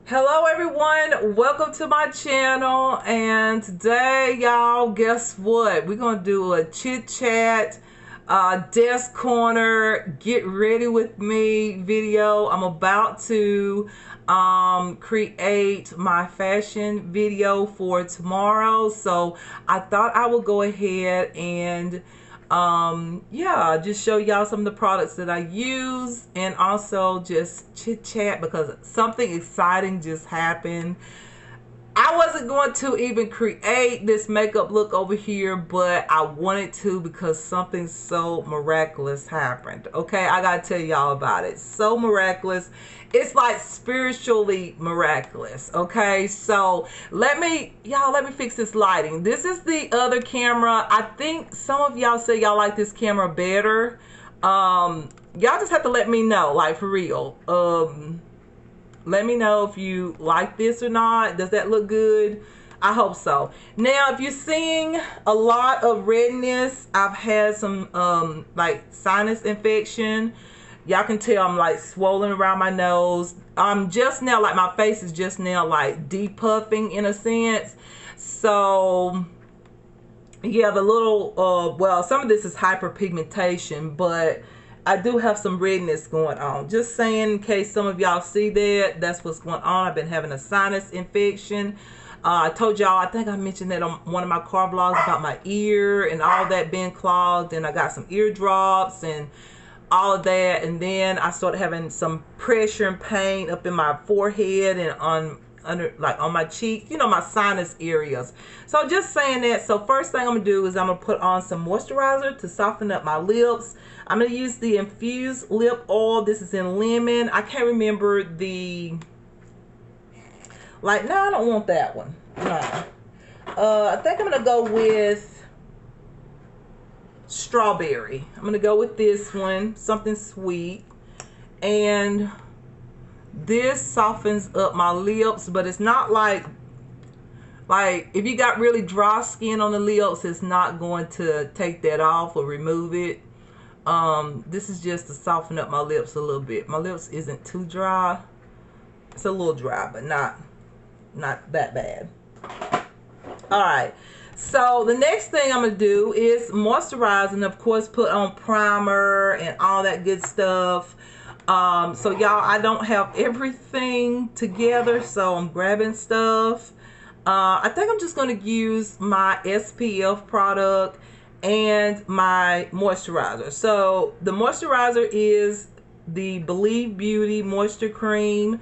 Hello everyone, welcome to my channel. And today, y'all, guess what, we're gonna do a chit chat desk corner get ready with me video. I'm about to create my fashion video for tomorrow, so I thought I would go ahead and yeah, just show y'all some of the products that I use, and also just chit chat because something exciting just happened. I wasn't going to even create this makeup look over here, but I wanted to because something so miraculous happened. Okay, I gotta tell y'all about it. So miraculous. It's like spiritually miraculous. Okay, so let me fix this lighting. This is the other camera. I think some of y'all say y'all like this camera better. Y'all just have to let me know, like, for real. Let me know if you like this or not. Does that look good? I hope so. Now, if you're seeing a lot of redness, I've had some like sinus infection. Y'all can tell I'm like swollen around my nose. I'm just now, like, my face is just now like depuffing in a sense. So yeah, the little well, some of this is hyperpigmentation, but I do have some redness going on. Just saying, in case some of y'all see that, that's what's going on. I've been having a sinus infection. I told y'all, I think I mentioned that on one of my car vlogs about my ear and all that being clogged, and I got some ear drops and all of that. And then I started having some pressure and pain up in my forehead and under, like, on my cheek, you know, my sinus areas. So just saying that. So first thing I'm gonna do is I'm gonna put on some moisturizer to soften up my lips. I'm gonna use the infused lip oil. This is in lemon. I can't remember the, like, no, I don't want that one. No. I think I'm gonna go with strawberry. I'm gonna go with this one, something sweet. And this softens up my lips, but it's not like if you got really dry skin on the lips, it's not going to take that off or remove it. This is just to soften up my lips a little bit. My lips isn't too dry. It's a little dry, but not that bad. All right, so the next thing I'm gonna do is moisturize, and of course put on primer and all that good stuff. So y'all, I don't have everything together, so I'm grabbing stuff. I think I'm just going to use my SPF product and my moisturizer. So the moisturizer is the Believe Beauty Moisture Cream.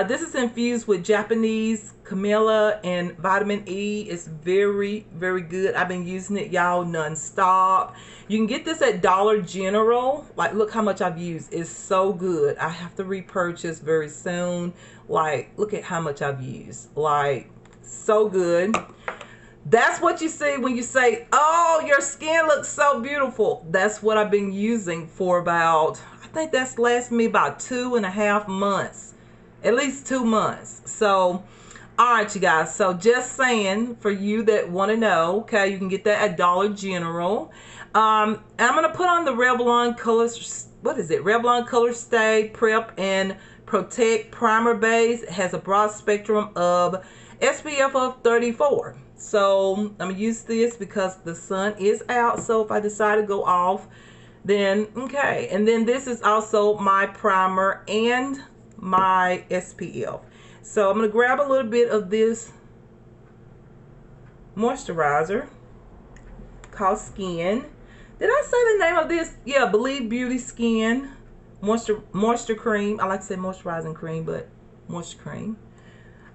This is infused with Japanese camellia and vitamin E. It's very, very good. I've been using it, y'all, non-stop. You can get this at Dollar General. Like, look how much I've used. It's so good. I have to repurchase very soon. Like, look at how much I've used. Like, so good. That's what you see when you say, oh, your skin looks so beautiful. That's what I've been using for about, I think that's lasted me about 2.5 months. At least 2 months. So, all right, you guys. So just saying, for you that want to know, okay, you can get that at Dollar General. And I'm going to put on the Revlon Color, what is it? Revlon Color Stay Prep and Protect Primer Base. It has a broad spectrum of SPF of 34. So I'm going to use this because the sun is out. So if I decide to go off, then okay. And then this is also my primer and my SPF. So I'm going to grab a little bit of this moisturizer called Skin. Did I say the name of this? Yeah, Believe Beauty Skin Moisture Cream. I like to say moisturizing cream, but moisture cream.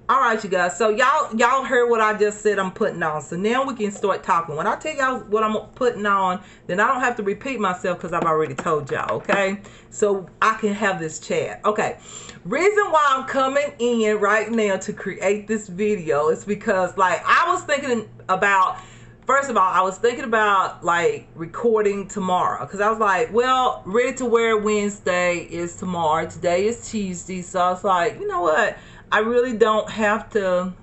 All right, you guys. So y'all heard what I just said I'm putting on. So now we can start talking. When I tell y'all what I'm putting on, then I don't have to repeat myself because I've already told y'all, okay? So I can have this chat. Okay. Reason why I'm coming in right now to create this video is because, like, I was thinking about, first of all, I was thinking about, like, recording tomorrow. Because I was like, well, Ready to Wear Wednesday is tomorrow. Today is Tuesday. So I was like, you know what? I really don't have to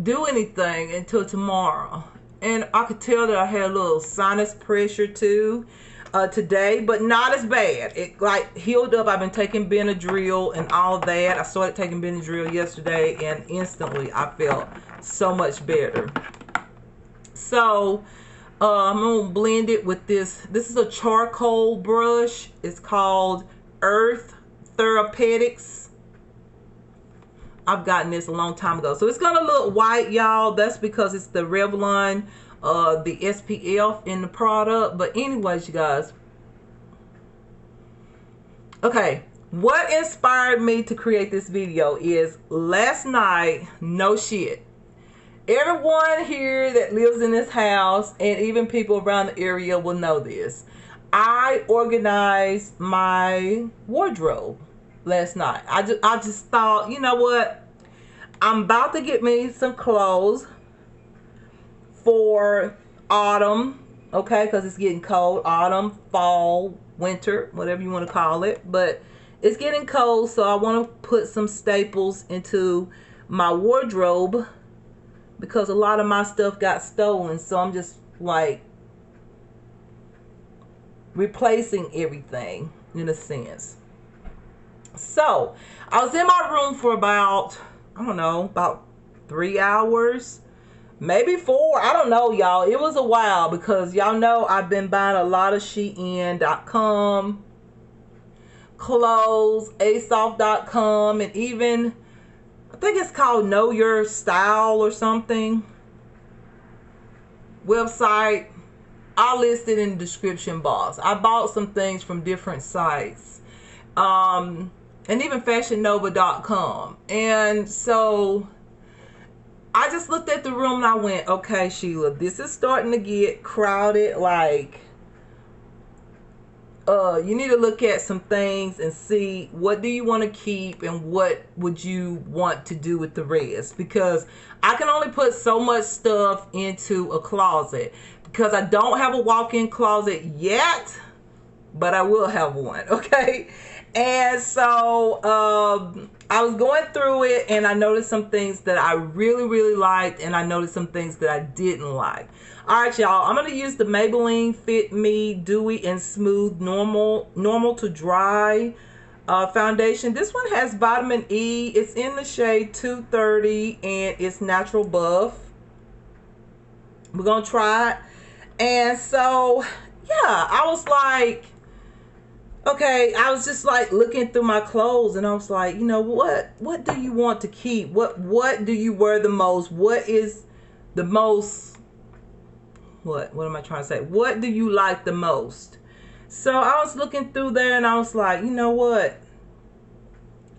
do anything until tomorrow. And I could tell that I had a little sinus pressure too. today, but not as bad. It like healed up. I've been taking Benadryl and all that. I started taking Benadryl yesterday, and instantly I felt so much better. So I'm gonna blend it with this. This is a charcoal brush. It's called Earth Therapeutics. I've gotten this a long time ago, so it's gonna look white, y'all. That's because it's the Revlon, the SPF in the product. But anyways, you guys, okay, what inspired me to create this video is last night, no shit, everyone here that lives in this house and even people around the area will know this, I organized my wardrobe last night. I just thought, you know what, I'm about to get me some clothes for autumn, okay, because it's getting cold. Autumn, fall, winter, whatever you want to call it, but it's getting cold, so I want to put some staples into my wardrobe because a lot of my stuff got stolen, so I'm just like replacing everything in a sense. So I was in my room for about, I don't know, about 3 hours, maybe 4. I don't know, y'all. It was a while because y'all know I've been buying a lot of Shein.com clothes, asoft.com, and even I think it's called Know Your Style or something website. I'll list it in the description box. I bought some things from different sites, and even fashionnova.com. And so I just looked at the room and I went, okay, Sheila, this is starting to get crowded. Like, you need to look at some things and see what do you want to keep and what would you want to do with the rest, because I can only put so much stuff into a closet because I don't have a walk-in closet yet, but I will have one, okay? And so I was going through it and I noticed some things that I really liked, and I noticed some things that I didn't like. All right, y'all, I'm going to use the Maybelline Fit Me Dewy and Smooth Normal to Dry foundation. This one has vitamin E. It's in the shade 230 and it's natural buff. We're going to try it. And so, yeah, I was like, okay, I was just like looking through my clothes and I was like, you know, what do you want to keep? What do you wear the most? What is the most, what am I trying to say? What do you like the most? So I was looking through there and I was like, you know what?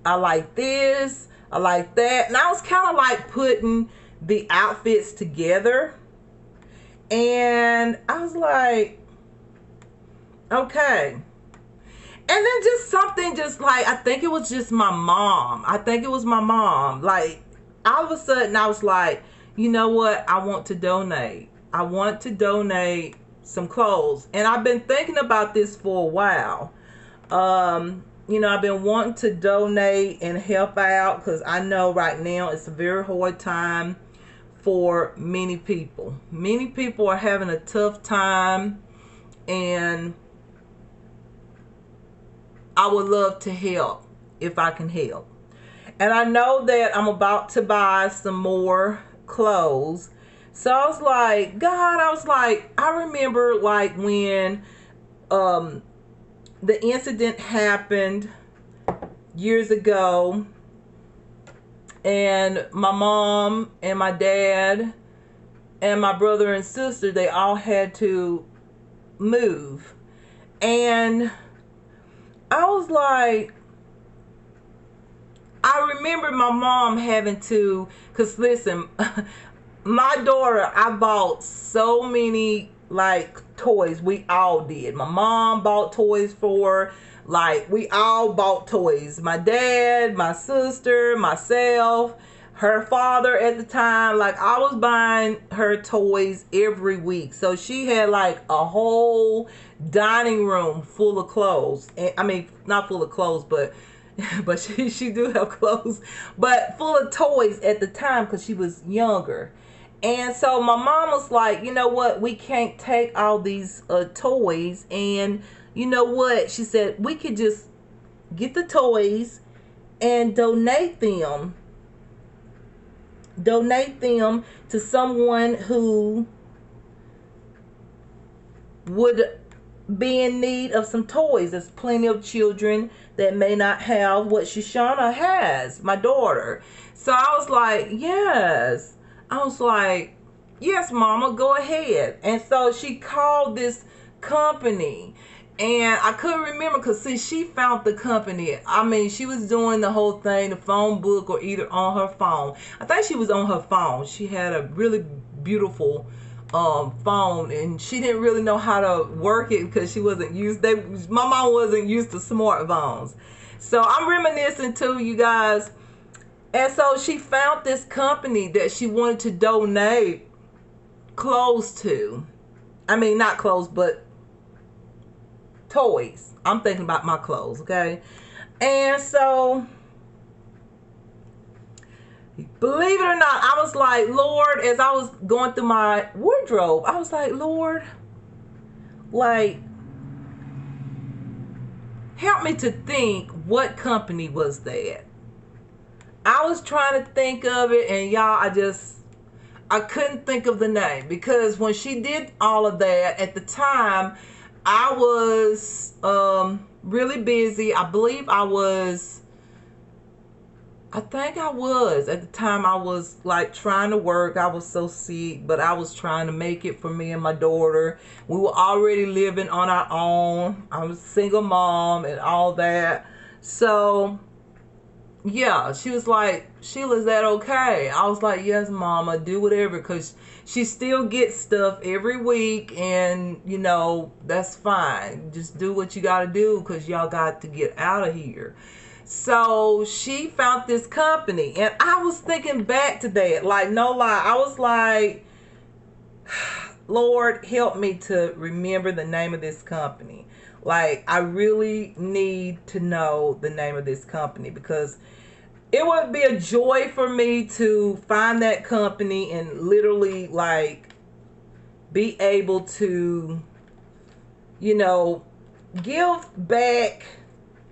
I like this, I like that. And I was kind of like putting the outfits together. And I was like, okay. And then just something just like, I think it was just my mom. I think it was my mom. Like, all of a sudden I was like, you know what? I want to donate. I want to donate some clothes. And I've been thinking about this for a while. You know, I've been wanting to donate and help out because I know right now it's a very hard time for many people. Many people are having a tough time, and I would love to help if I can help. And I know that I'm about to buy some more clothes. So I was like, God, I remember like when the incident happened years ago, and my mom and my dad and my brother and sister, they all had to move. And I was like, I remember my mom having to, because listen, my daughter, I bought so many like toys. We all did. My mom bought toys for her. Like, we all bought toys. My dad, my sister, myself, her father at the time. Like, I was buying her toys every week. So she had like a whole dining room full of clothes. And, I mean, not full of clothes, but she do have clothes, but full of toys at the time because she was younger. And so my mom was like, you know what, we can't take all these toys. And you know what, she said, we could just get the toys and donate them to someone who would be in need of some toys. There's plenty of children that may not have what Shoshana has, my daughter. So I was like, yes. I was like, yes, mama, go ahead. And so she called this company. And I couldn't remember because, see, she found the company. I mean, she was doing the whole thing, the phone book, or either on her phone. I think she was on her phone. She had a really beautiful phone, and she didn't really know how to work it because she wasn't used. My mom wasn't used to smartphones. So I'm reminiscing too, you guys. And so she found this company that she wanted to donate clothes to. I mean, not clothes, but toys. I'm thinking about my clothes, okay? And so, believe it or not, I was like, Lord, as I was going through my wardrobe, I was like, Lord, like, help me to think, what company was that? I was trying to think of it, and y'all, I couldn't think of the name, because when she did all of that, at the time, I was really busy. I think I was. At the time, I was like trying to work. I was so sick, but I was trying to make it for me and my daughter. We were already living on our own. I was a single mom and all that. So, yeah, she was like, Sheila, is that okay? I was like, yes, mama, do whatever, because she still gets stuff every week, and, you know, that's fine. Just do what you got to do, because y'all got to get out of here. So she found this company, and I was thinking back to that, like, no lie. I was like, Lord, help me to remember the name of this company. Like, I really need to know the name of this company, because it would be a joy for me to find that company and literally, like, be able to, you know, give back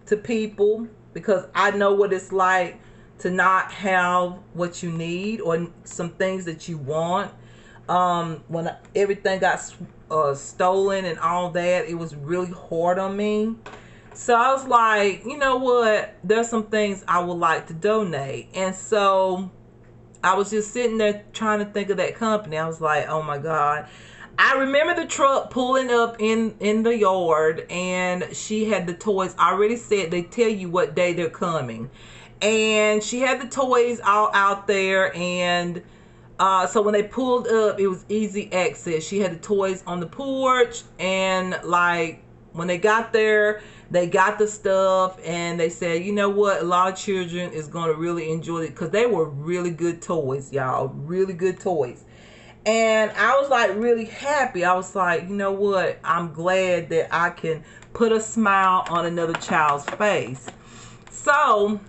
to people, because I know what it's like to not have what you need or some things that you want. When everything got stolen and all that, it was really hard on me. So I was like, you know what? There's some things I would like to donate. And so I was just sitting there trying to think of that company. I was like, oh my God. I remember the truck pulling up in the yard, and she had the toys. I already said they tell you what day they're coming. And she had the toys all out there, and so when they pulled up, it was easy access. She had the toys on the porch, and like when they got there, they got the stuff, and they said, you know what, a lot of children is going to really enjoy it, because they were really good toys, y'all, really good toys. And I was like really happy. I was like, you know what, I'm glad that I can put a smile on another child's face. So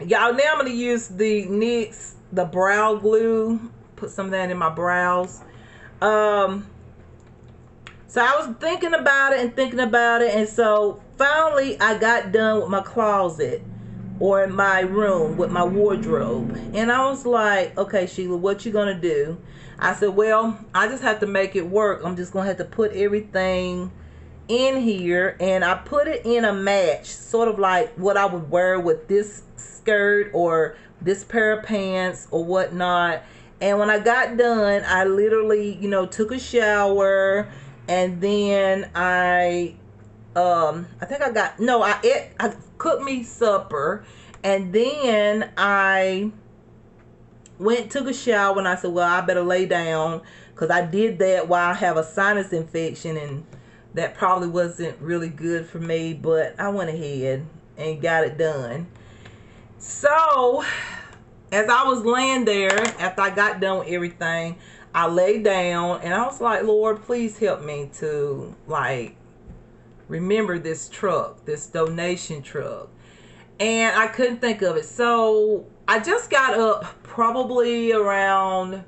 y'all, now I'm going to use the NYX, the brow glue, put some of that in my brows. So I was thinking about it, and so finally I got done with my closet, or in my room with my wardrobe. And I was like, okay, Sheila, what you gonna do? I said, well, I just have to make it work. I'm just gonna have to put everything in here, and I put it in a match, sort of like what I would wear with this skirt or this pair of pants or whatnot. And when I got done, I literally, you know, took a shower, and then I cooked me supper, and then I took a shower, and I said, well, I better lay down, because I did that while I have a sinus infection, and that probably wasn't really good for me, but I went ahead and got it done. So as I was laying there, after I got done with everything, I laid down, and I was like, Lord, please help me to, like, remember this truck, this donation truck. And I couldn't think of it. So I just got up probably around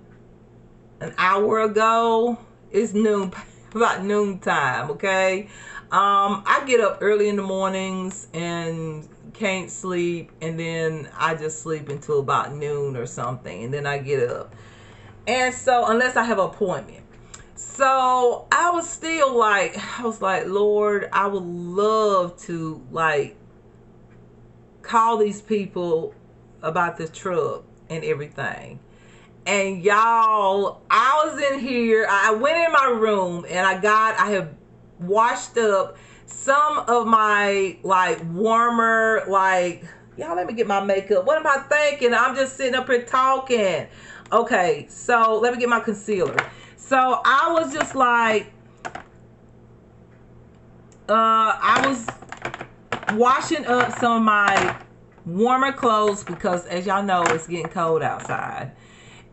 an hour ago. It's noon, about noontime, okay? I get up early in the mornings and can't sleep, and then I just sleep until about noon or something, and then I get up. And so, unless I have an appointment. So, I was like, Lord, I would love to, like, call these people about this truck and everything. And y'all, I was in here, I went in my room, and I have washed up some of my, like, warmer, like, y'all, let me get my makeup. What am I thinking? I'm just sitting up here talking. Okay, so let me get my concealer. So I was just like, I was washing up some of my warmer clothes because, as y'all know, it's getting cold outside.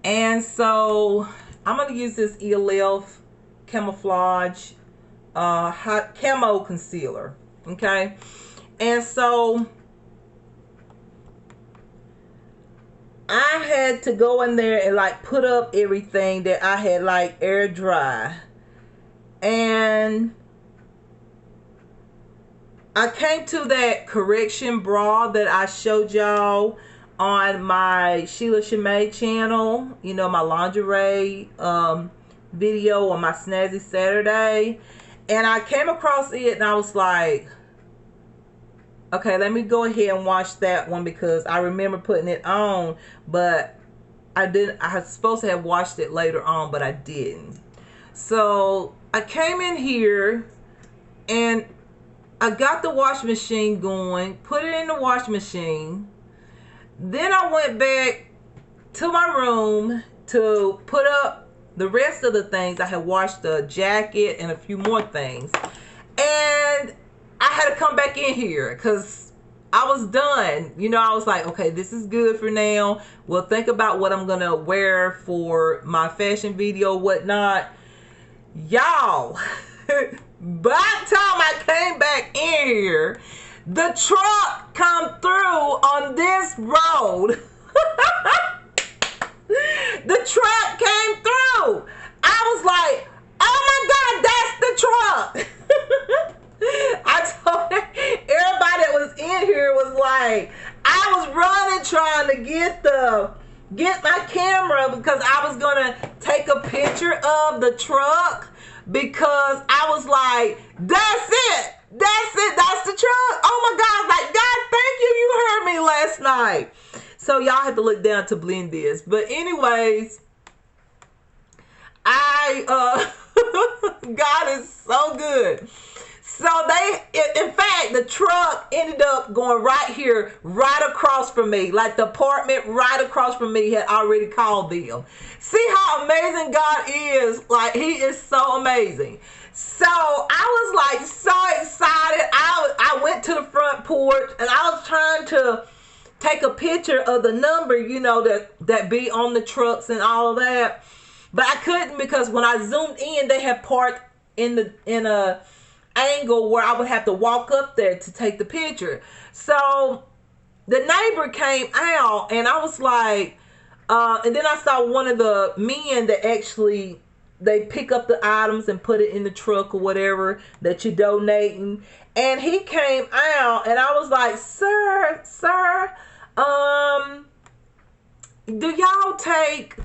And so I'm going to use this ELF camouflage hot camo concealer. Okay. And so I had to go in there and like put up everything that I had like air dry. And I came to that correction bra that I showed y'all on my Sheila Shimei channel, you know, my lingerie video on my Snazzy Saturday. And I came across it and I was like, okay, let me go ahead and watch that one because I remember putting it on, but I didn't. I was supposed to have watched it later on, but I didn't. So I came in here and I got the wash machine going, put it in the wash machine. Then I went back to my room to put up the rest of the things. I had washed the jacket and a few more things. And I had to come back in here because I was done. You know, I was like, okay, this is good for now. We'll think about what I'm going to wear for my fashion video, whatnot. Y'all, by the time I came back in here, the truck come through on this road. The truck came through. I was like, oh my God, that's the truck. I told everybody that was in here was like, I was running trying to get my camera because I was gonna take a picture of the truck because I was like, that's it. That's the truck. Oh my God, like, God, thank you. You heard me last night. So y'all have to look down to blend this. But anyways, God is so good. So in fact, the truck ended up going right here, right across from me. Like the apartment right across from me had already called them. See how amazing God is? Like, he is so amazing. So I was like so excited. I went to the front porch and I was trying to take a picture of the number, you know, that be on the trucks and all of that. But I couldn't because when I zoomed in, they had parked in a angle where I would have to walk up there to take the picture. So the neighbor came out and I was like, and then I saw one of the men that actually, they pick up the items and put it in the truck or whatever that you're donating. And he came out and I was like, sir, do y'all take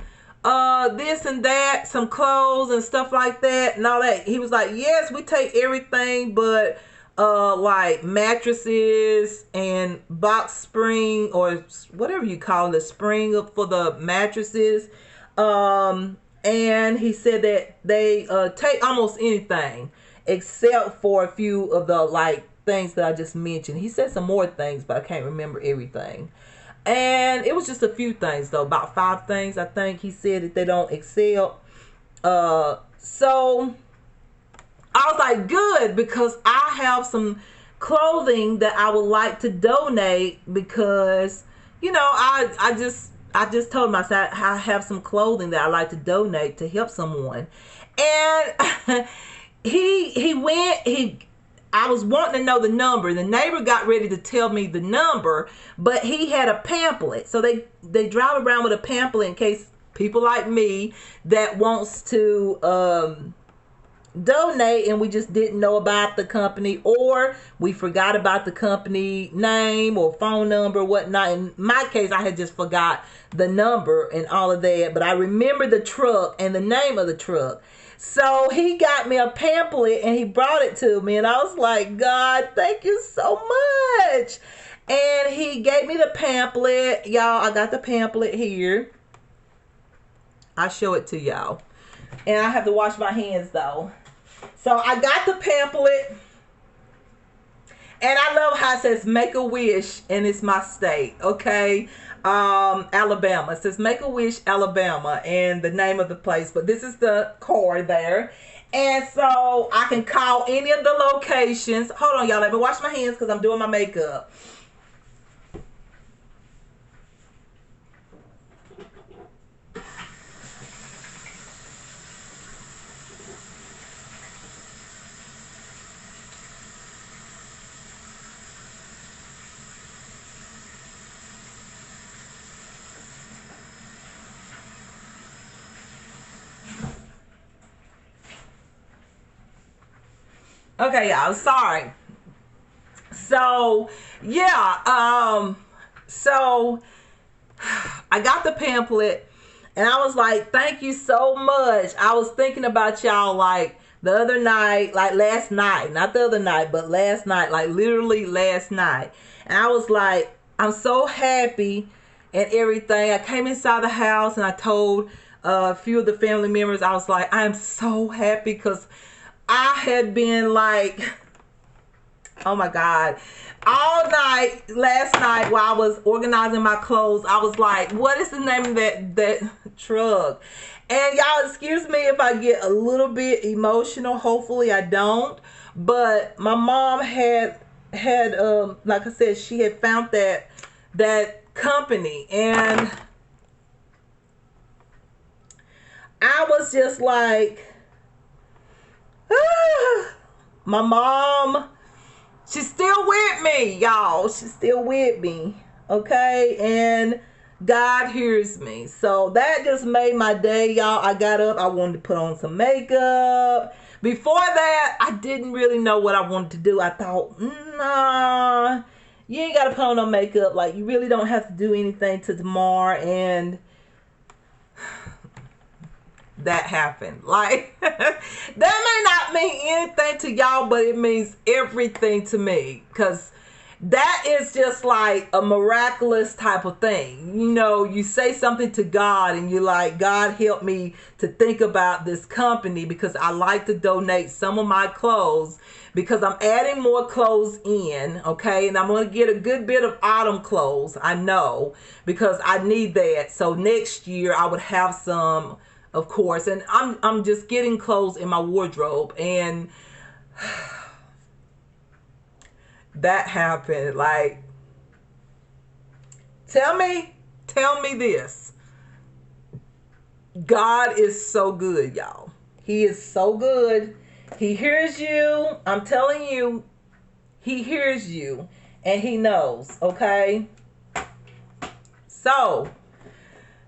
this and that, some clothes and stuff like that and all that? He was like, yes, we take everything but like mattresses and box spring or whatever you call it, spring for the mattresses. And he said that they take almost anything except for a few of the like things that I just mentioned. He said some more things, but I can't remember everything. And it was just a few things though, about 5 things I think he said that they don't accept. So I was like, good, because I have some clothing that I would like to donate because, you know, I just told him, I said, I have some clothing that I like to donate to help someone. And I was wanting to know the number. The neighbor got ready to tell me the number, but he had a pamphlet. So they drive around with a pamphlet in case people like me that wants to donate, and we just didn't know about the company, or we forgot about the company name or phone number or whatnot. In my case, I had just forgot the number and all of that, but I remember the truck and the name of the truck. So he got me a pamphlet and he brought it to me, and I was like, God, thank you so much. And he gave me the pamphlet. Y'all, I got the pamphlet here. I'll show it to y'all. And I have to wash my hands though. So I got the pamphlet, and I love how it says Make a Wish, and it's my state, okay? Alabama. It says Make a Wish, Alabama, and the name of the place. But this is the card there. And so I can call any of the locations. Hold on, y'all. Let me wash my hands because I'm doing my makeup. Okay, y'all, sorry. So yeah, so I got the pamphlet, and I was like, thank you so much. I was thinking about y'all like the other night, like last night, not the other night, but last night, like literally last night. And I was like, I'm so happy and everything. I came inside the house and I told a few of the family members, I was like, I'm so happy because I had been like, oh my God, all night last night while I was organizing my clothes, I was like, what is the name of that truck? And y'all, excuse me if I get a little bit emotional. Hopefully I don't. But my mom had like I said, she had found that company, and I was just like, my mom, she's still with me, y'all. She's still with me, okay? And God hears me. So that just made my day, y'all. I got up, I wanted to put on some makeup. Before that, I didn't really know what I wanted to do. I thought, nah, you ain't got to put on no makeup. Like, you really don't have to do anything to tomorrow. And that happened. Like, that may not mean anything to y'all, but it means everything to me, because that is just like a miraculous type of thing. You know, you say something to God and you're like, God, help me to think about this company, because I like to donate some of my clothes, because I'm adding more clothes in, okay? And I'm going to get a good bit of autumn clothes, I know, because I need that. So next year I would have some, of course, and I'm just getting clothes in my wardrobe, and that happened. Like, tell me this. God is so good, y'all. He is so good. He hears you. I'm telling you, he hears you, and he knows, okay? So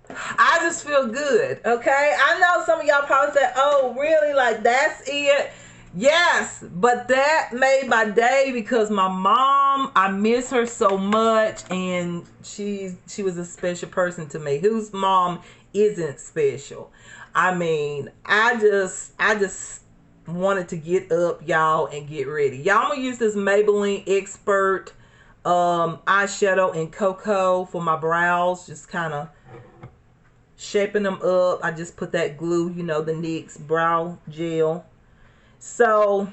I just feel good, okay? I know some of y'all probably said, oh, really? Like, that's it? Yes, but that made my day, because my mom, I miss her so much, and she was a special person to me. Whose mom isn't special? I mean, I just wanted to get up, y'all, and get ready. Y'all, I'm gonna use this Maybelline Expert eyeshadow in Cocoa for my brows, just kind of shaping them up. I just put that glue, you know, the NYX brow gel. So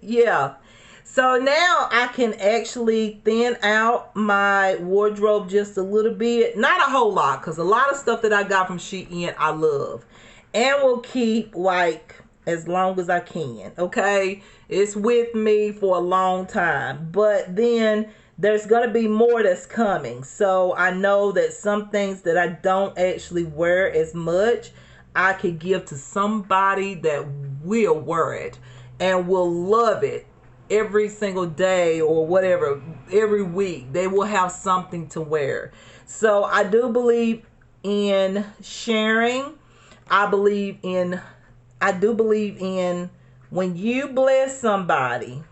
yeah, so now I can actually thin out my wardrobe just a little bit, not a whole lot, because a lot of stuff that I got from Shein I love and will keep like as long as I can, okay? It's with me for a long time, but then there's gonna be more that's coming. So I know that some things that I don't actually wear as much, I could give to somebody that will wear it and will love it every single day, or whatever, every week. They will have something to wear. So I do believe in sharing. I do believe in when you bless somebody.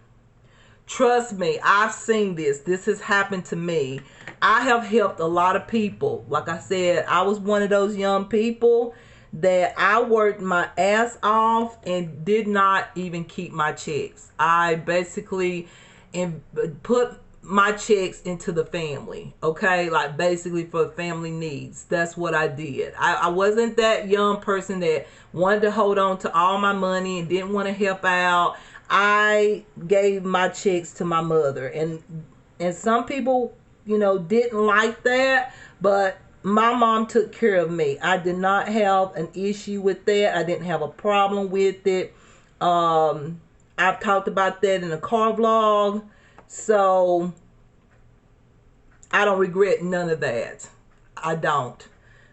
Trust me, I've seen this. This has happened to me. I have helped a lot of people. Like I said, I was one of those young people that I worked my ass off and did not even keep my checks. I basically put my checks into the family, okay? Like basically for family needs. That's what I did. I wasn't that young person that wanted to hold on to all my money and didn't want to help out. I gave my checks to my mother, and some people, you know, didn't like that, but my mom took care of me. I did not have an issue with that. I didn't have a problem with it. I've talked about that in a car vlog, so I don't regret none of that. I don't.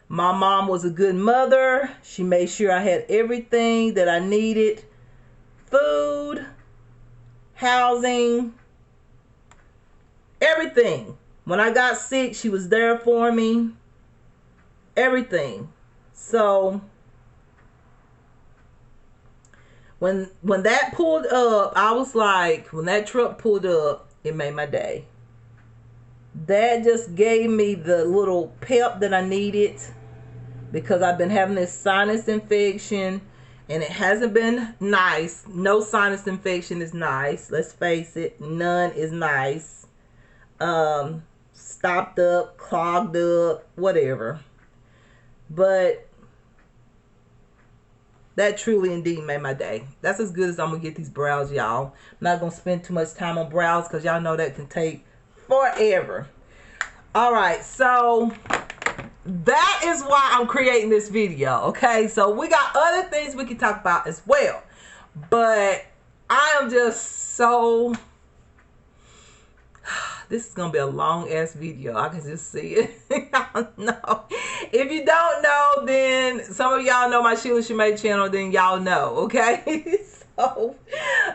My mom was a good mother. She made sure I had everything that I needed. Food, housing, everything. When I got sick, she was there for me. Everything. So when that pulled up, I was like, when that truck pulled up, it made my day. That just gave me the little pep that I needed, because I've been having this sinus infection. And it hasn't been nice. No sinus infection is nice. Let's face it. None is nice. Stopped up, clogged up, whatever. But that truly indeed made my day. That's as good as I'm going to get these brows, y'all. I'm not going to spend too much time on brows because y'all know that can take forever. Alright, so that is why I'm creating this video, okay? So we got other things we can talk about as well, but I am just so, this is gonna be a long ass video. I can just see it. Y'all know. If you don't know, then some of y'all know my Sheila Shemay channel, then y'all know, okay? So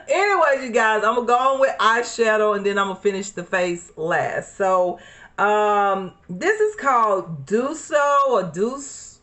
anyways, you guys, I'm gonna go on with eyeshadow and then I'm gonna finish the face last. So this is called Duso or Deuce.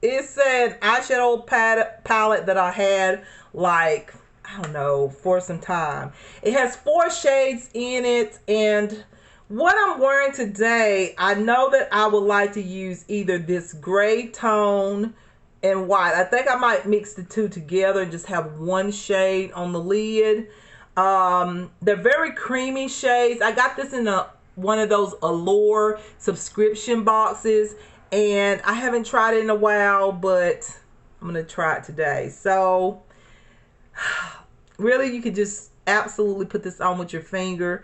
It's an eyeshadow palette that I had, like, I don't know, for some time. It has 4 shades in it, and what I'm wearing today, I know that I would like to use either this gray tone and white. I think I might mix the two together and just have one shade on the lid. They're very creamy shades. I got this in one of those Allure subscription boxes, and I haven't tried it in a while, but I'm gonna try it today. So really, you could just absolutely put this on with your finger.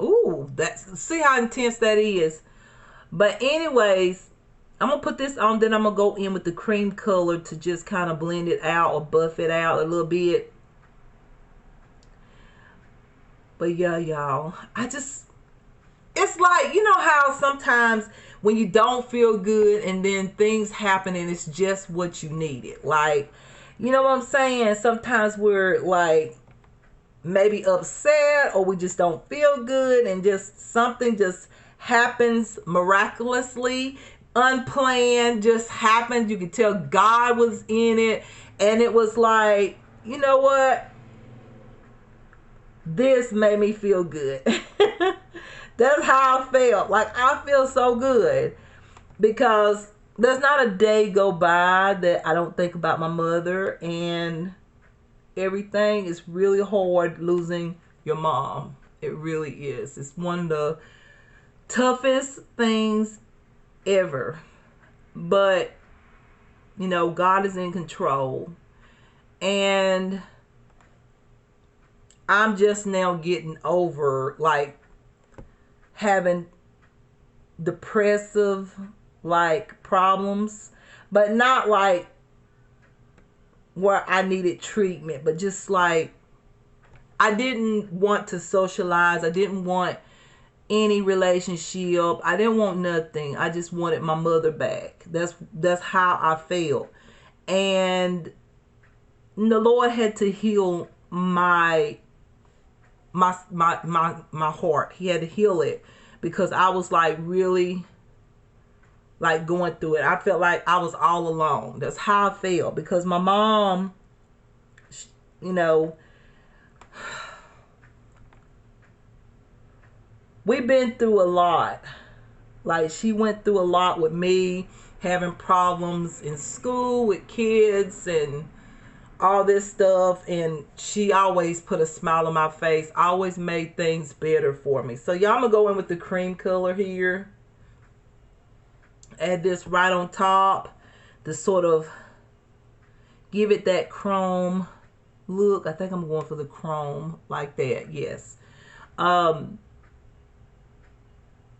Ooh, see how intense that is. But anyways, I'm gonna put this on, then I'm gonna go in with the cream color to just kind of blend it out or buff it out a little bit. But yeah, y'all, it's like, you know how sometimes when you don't feel good and then things happen and it's just what you needed. Like, you know what I'm saying? Sometimes we're like maybe upset or we just don't feel good and just something just happens miraculously, unplanned, just happened. You could tell God was in it, and it was like, you know what? This made me feel good. That's how I felt. Like, I feel so good because there's not a day go by that I don't think about my mother, and everything is really hard losing your mom. It really is. It's one of the toughest things ever. But, you know, God is in control. And I'm just now getting over, like, having depressive, like, problems. But not, like, where I needed treatment. But just, like, I didn't want to socialize. I didn't want any relationship. I didn't want nothing. I just wanted my mother back. That's how I felt. And the Lord had to heal my heart. He had to heal it because I was like really like going through it. I felt like I was all alone. That's how I felt, because my mom, you know, we've been through a lot. Like, she went through a lot with me, having problems in school with kids and all this stuff, and she always put a smile on my face, always made things better for me. So y'all, I'm gonna go in with the cream color here, add this right on top to sort of give it that chrome look. I think I'm going for the chrome like that. Yes.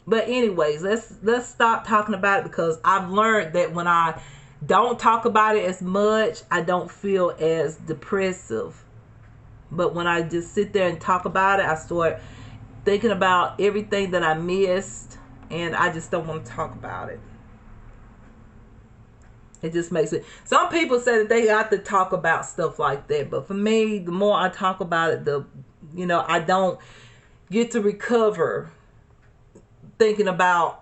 But anyways, let's stop talking about it, because I've learned that when I don't talk about it as much, I don't feel as depressive. But when I just sit there and talk about it, I start thinking about everything that I missed, and I just don't want to talk about it. It just makes it. Some people say that they got to talk about stuff like that, but for me, the more I talk about it, I don't get to recover thinking about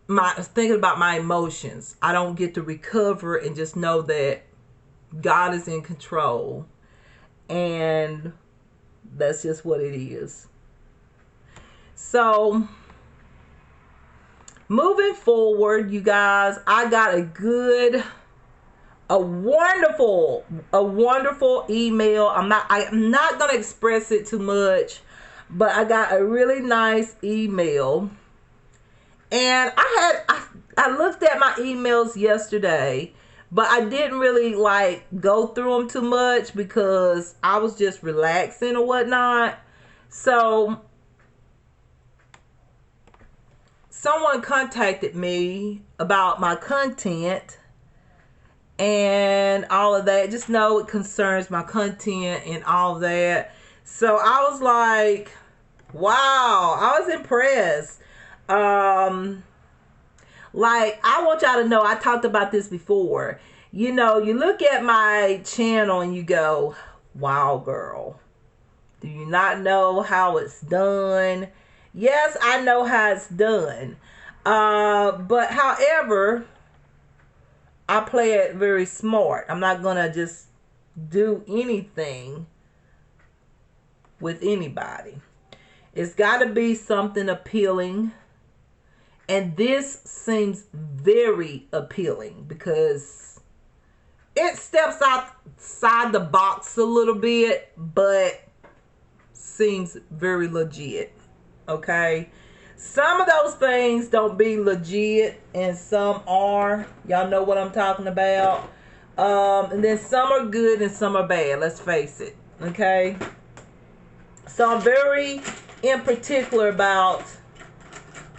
my emotions. I don't get to recover and just know that God is in control, and that's just what it is. So moving forward, you guys, I got a wonderful email. I'm not gonna express it too much, but I got a really nice email, and I looked at my emails yesterday, but I didn't really like go through them too much because I was just relaxing or whatnot. So someone contacted me about my content and all of that. Just know it concerns my content and all of that. So I was like, wow, I was impressed. Like, I want y'all to know, I talked about this before. You know, you look at my channel and you go, wow, girl, do you not know how it's done? Yes, I know how it's done. But however, I play it very smart. I'm not going to just do anything with anybody. It's got to be something appealing. And this seems very appealing because it steps outside the box a little bit, but seems very legit. Okay? Some of those things don't be legit and some are. Y'all know what I'm talking about. And then some are good and some are bad. Let's face it. Okay? So I'm very in particular about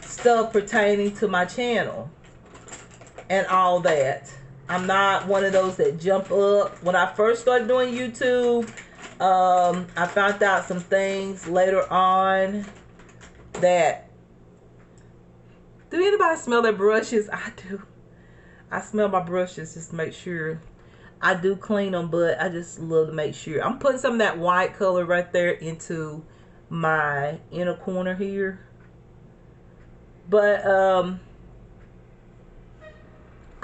stuff pertaining to my channel and all that. I'm not one of those that jump up. When I first started doing YouTube, I found out some things later on that... Do anybody smell their brushes? I do. I smell my brushes just to make sure. I do clean them, but I just love to make sure. I'm putting some of that white color right there into my inner corner here. But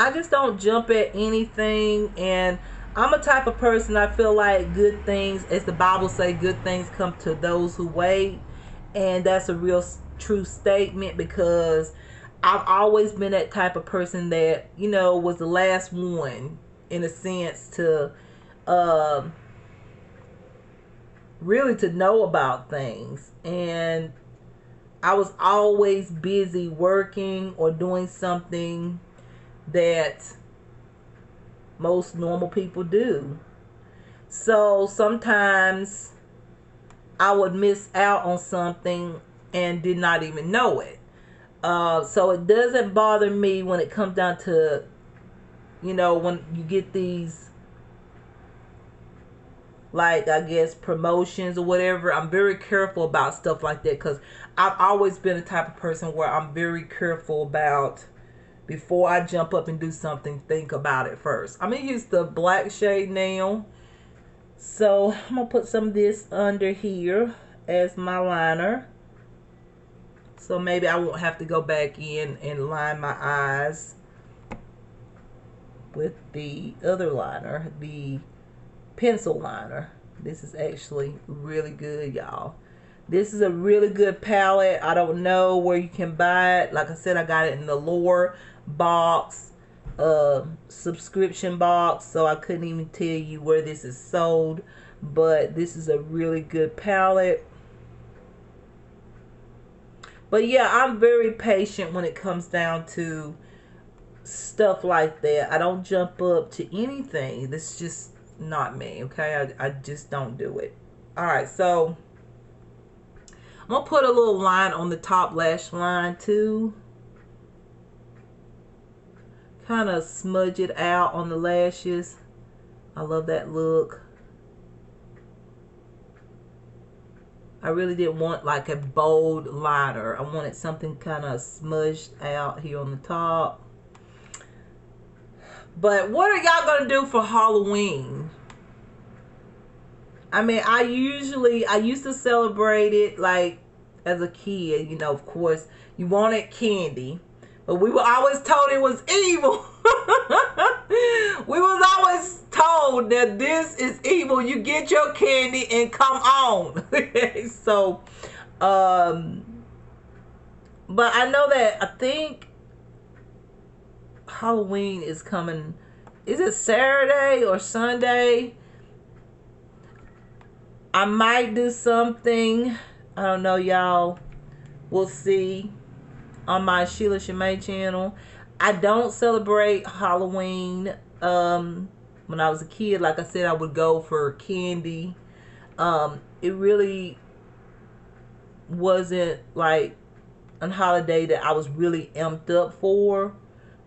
I just don't jump at anything, and I'm a type of person, I feel like good things, as the Bible say, good things come to those who wait. And that's a real true statement, because I've always been that type of person that, you know, was the last one in a sense to really to know about things. And I was always busy working or doing something that most normal people do. So sometimes I would miss out on something and did not even know it. So it doesn't bother me when it comes down to, you know, when you get these, like, I guess, promotions or whatever. I'm very careful about stuff like that, because I've always been the type of person where I'm very careful about, before I jump up and do something, think about it first. I'm going to use the black shade now. So I'm going to put some of this under here as my liner. So maybe I won't have to go back in and line my eyes with the other liner, the pencil liner. This is actually really good, y'all. This is a really good palette. I don't know where you can buy it. Like I said, I got it in the lower box, subscription box, so I couldn't even tell you where this is sold. But this is a really good palette. But yeah, I'm very patient when it comes down to stuff like that. I don't jump up to anything. That's just not me, okay? I just don't do it. Alright, so I'm going to put a little line on the top lash line too. Kind of smudge it out on the lashes. I love that look. I really didn't want like a bold liner. I wanted something kind of smudged out here on the top. But what are y'all going to do for Halloween? I mean, I used to celebrate it like as a kid, you know, of course, you wanted candy. But we were always told it was evil. We was always told that this is evil. You get your candy and come on. So, but I know that I think Halloween is coming. Is it Saturday or Sunday? I might do something. I don't know, y'all. We'll see. On my Sheila Shemay channel. I don't celebrate Halloween. When I was a kid, like I said, I would go for candy. It really wasn't like a holiday that I was really amped up for.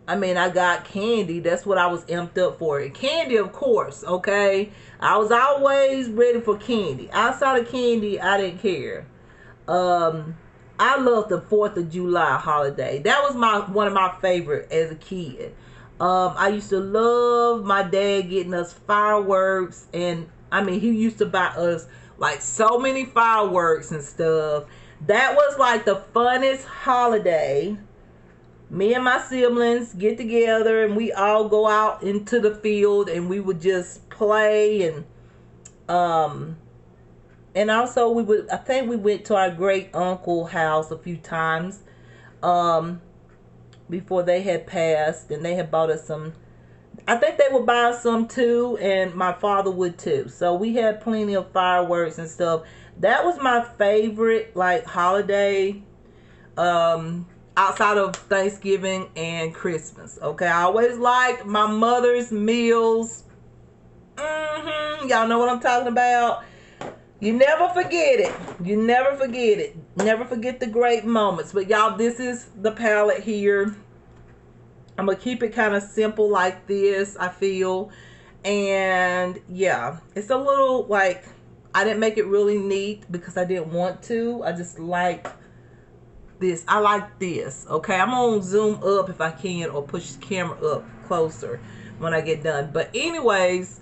I mean, I got candy. That's what I was amped up for. And candy, of course, okay? I was always ready for candy. Outside of candy, I didn't care. I love the 4th of July holiday. That was one of my favorite as a kid. I used to love my dad getting us fireworks. And, I mean, he used to buy us, like, so many fireworks and stuff. That was, like, the funnest holiday. Me and my siblings get together and we all go out into the field and we would just play and also I think we went to our great uncle house a few times before they had passed, and they had bought us some. I think they would buy us some too, and my father would too. So we had plenty of fireworks and stuff. That was my favorite like holiday outside of Thanksgiving and Christmas. Okay, I always liked my mother's meals. Y'all know what I'm talking about. You never forget it. You never forget it. Never forget the great moments. But y'all, this is the palette here. I'm going to keep it kind of simple like this, I feel. And yeah, it's a little like, I didn't make it really neat because I didn't want to. I just like this. I like this. Okay, I'm going to zoom up if I can or push the camera up closer when I get done. But anyways,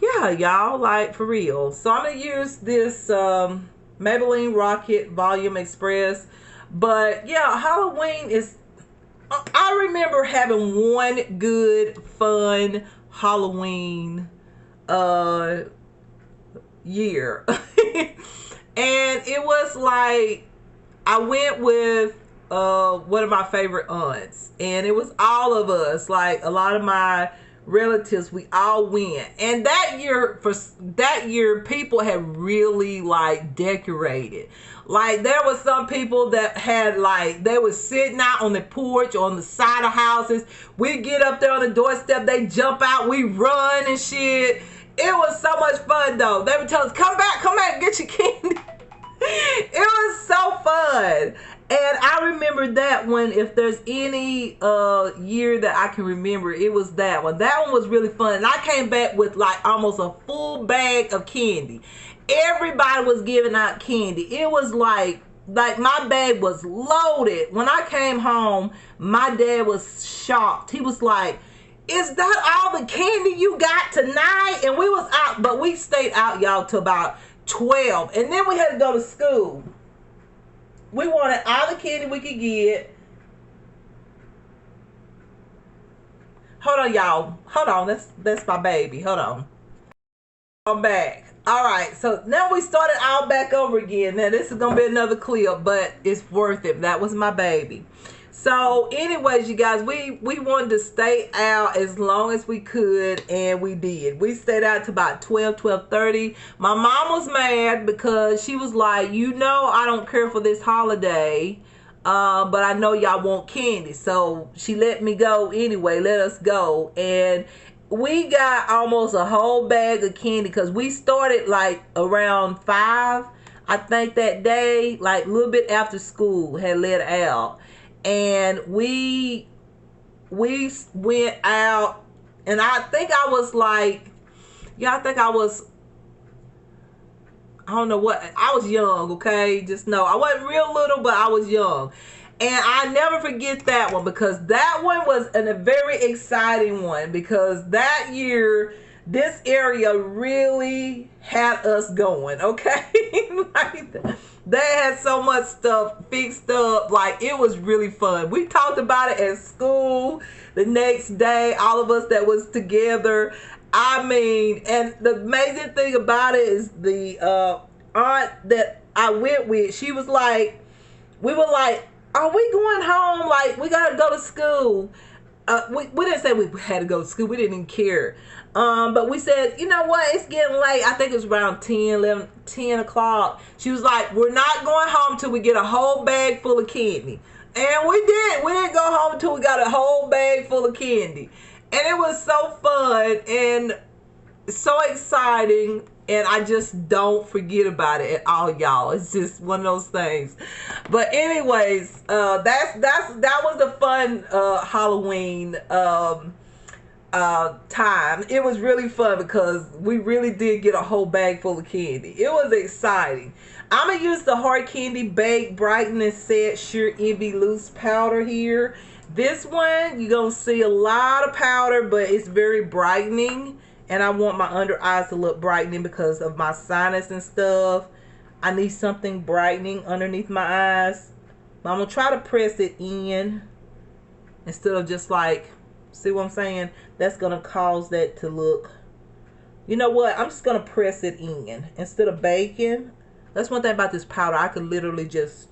yeah, y'all, like, for real. So I'm going to use this Maybelline Rocket Volume Express. But, yeah, Halloween is... I remember having one good, fun Halloween year. And it was like... I went with one of my favorite aunts. And it was all of us. Like, a lot of my relatives, we all went. And that year people had really like decorated. Like there was some people that had like, they were sitting out on the porch or on the side of houses. We get up there on the doorstep, they jump out, we run and shit. It was so much fun though. They would tell us, come back, get your candy. It was so fun. And I remember that one. If there's any year that I can remember, it was that one. That one was really fun. And I came back with like almost a full bag of candy. Everybody was giving out candy. It was like my bag was loaded. When I came home, my dad was shocked. He was like, is that all the candy you got tonight? And we was out, but we stayed out, y'all, till about 12. And then we had to go to school. we wanted all the candy we could get. Hold on, y'all. Hold on. That's my baby. Hold on. I'm back. All right, so now we started all back over again. Now this is gonna be another clip, but it's worth it. That was my baby. So anyways, you guys, we wanted to stay out as long as we could, and we did. We stayed out to about 12:30. My mom was mad because she was like, you know, I don't care for this holiday, but I know y'all want candy. So she let me go anyway, let us go. And we got almost a whole bag of candy because we started like around 5, I think, that day, like a little bit after school had let out. And we went out, and I think I was like, yeah, I think I was, I don't know what, I was young, okay? Just know I wasn't real little, but I was young. And I never forget that one, because that one was a very exciting one, because that year this area really had us going, okay? Like, they had so much stuff fixed up. Like, it was really fun. We talked about it at school the next day, all of us that was together. I mean, and the amazing thing about it is the aunt that I went with, she was like, we were like, are we going home? Like, we gotta go to school. We didn't say we had to go to school. We didn't even care. But we said, you know what? It's getting late. I think it was around 10 o'clock. She was like, we're not going home till we get a whole bag full of candy. And we did. We didn't go home until we got a whole bag full of candy. And it was so fun and so exciting. And I just don't forget about it at all, y'all. It's just one of those things. But anyways, that was a fun Halloween time. It was really fun because we really did get a whole bag full of candy. It was exciting. I'm gonna use the Hard Candy Bake Brightening Set Sheer Envy Loose Powder here. This one, you're gonna see a lot of powder, but it's very brightening. And I want my under eyes to look brightening because of my sinus and stuff. I need something brightening underneath my eyes. But I'm going to try to press it in instead of just like, see what I'm saying? That's going to cause that to look. You know what? I'm just going to press it in instead of baking. That's one thing about this powder. I could literally just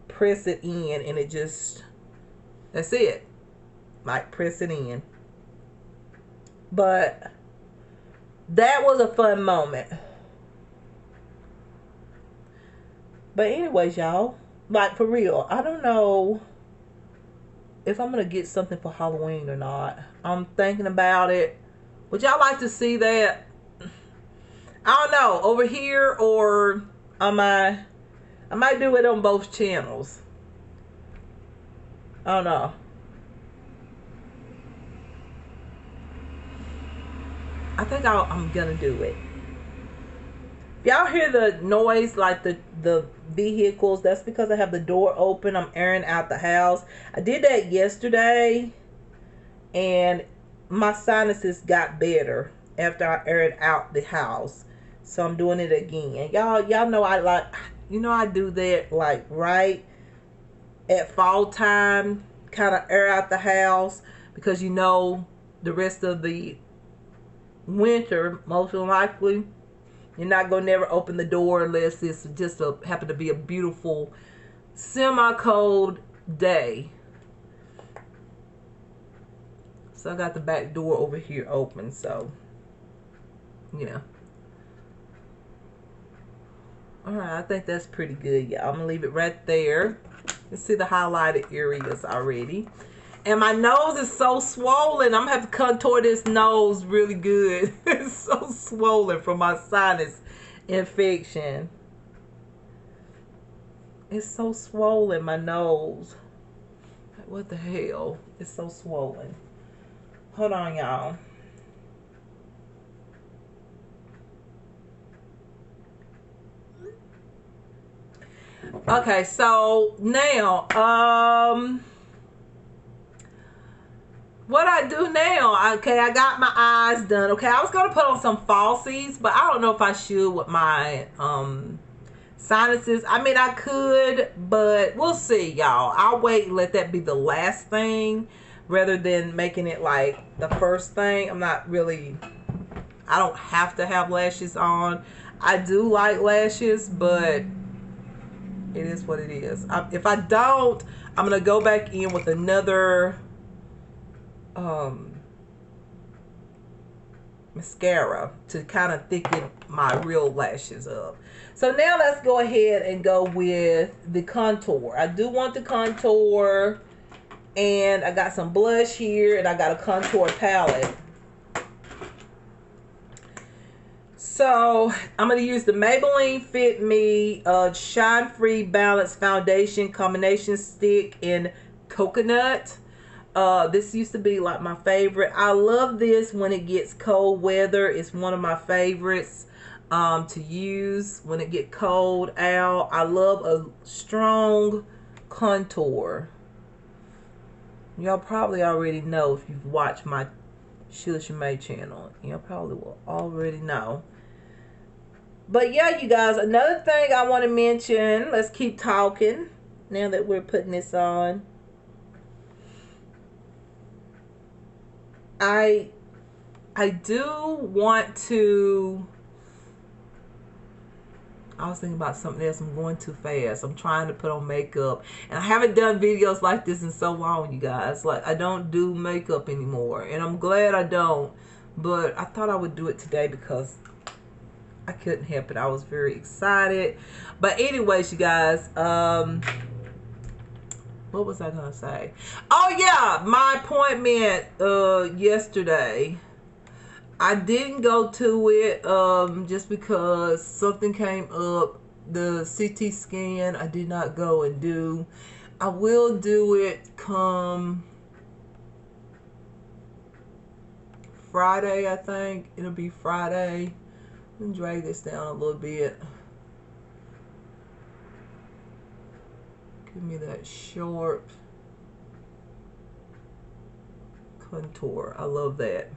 press it in and it just, that's it. Like, press it in. But that was a fun moment. But anyways, y'all, like, for real, I don't know if I'm gonna get something for Halloween or not. I'm thinking about it. Would y'all like to see that? I don't know, over here, or I might do it on both channels. I don't know. I think I'm gonna do it. Y'all hear the noise, like the vehicles? That's because I have the door open. I'm airing out the house. I did that yesterday, and my sinuses got better after I aired out the house. So I'm doing it again. Y'all know I like, you know, I do that like right at fall time, kind of air out the house, because you know the rest of the winter, most likely, you're not gonna never open the door unless it's just happen to be a beautiful semi-cold day. So I got the back door over here open, so yeah. All right, I think that's pretty good, y'all. I'm gonna leave it right there. You see the highlighted areas already. And my nose is so swollen. I'm gonna have to contour this nose really good. It's so swollen from my sinus infection. It's so swollen, my nose. What the hell? It's so swollen. Hold on, y'all. Okay, so now, what I do now, okay, I got my eyes done. Okay, I was gonna put on some falsies, but I don't know if I should with my sinuses. I mean, I could, but we'll see, y'all. I'll wait and let that be the last thing rather than making it like the first thing. I'm not really, I don't have to have lashes on. I do like lashes, but it is what it is. If I don't, I'm going to go back in with another mascara to kind of thicken my real lashes up. So now let's go ahead and go with the contour. I do want the contour, and I got some blush here, and I got a contour palette. So I'm going to use the Maybelline Fit Me Shine Free Balance Foundation Combination Stick in Coconut. This used to be like my favorite. I love this when it gets cold weather. It's one of my favorites to use when it get cold out. I love a strong contour. Y'all probably already know if you've watched my Sheila Shimay channel. Y'all probably will already know. But yeah, you guys, another thing I want to mention, let's keep talking now that we're putting this on. I do want to, I was thinking about something else. I'm going too fast. I'm trying to put on makeup. And I haven't done videos like this in so long, you guys. Like, I don't do makeup anymore. And I'm glad I don't. But I thought I would do it today because I couldn't help it. I was very excited. But anyways, you guys, what was I gonna say? Oh yeah, my appointment yesterday. I didn't go to it just because something came up. The CT scan I did not go and do. I will do it come Friday, I think. It'll be Friday. Let me drag this down a little bit. Give me that short contour. I love that.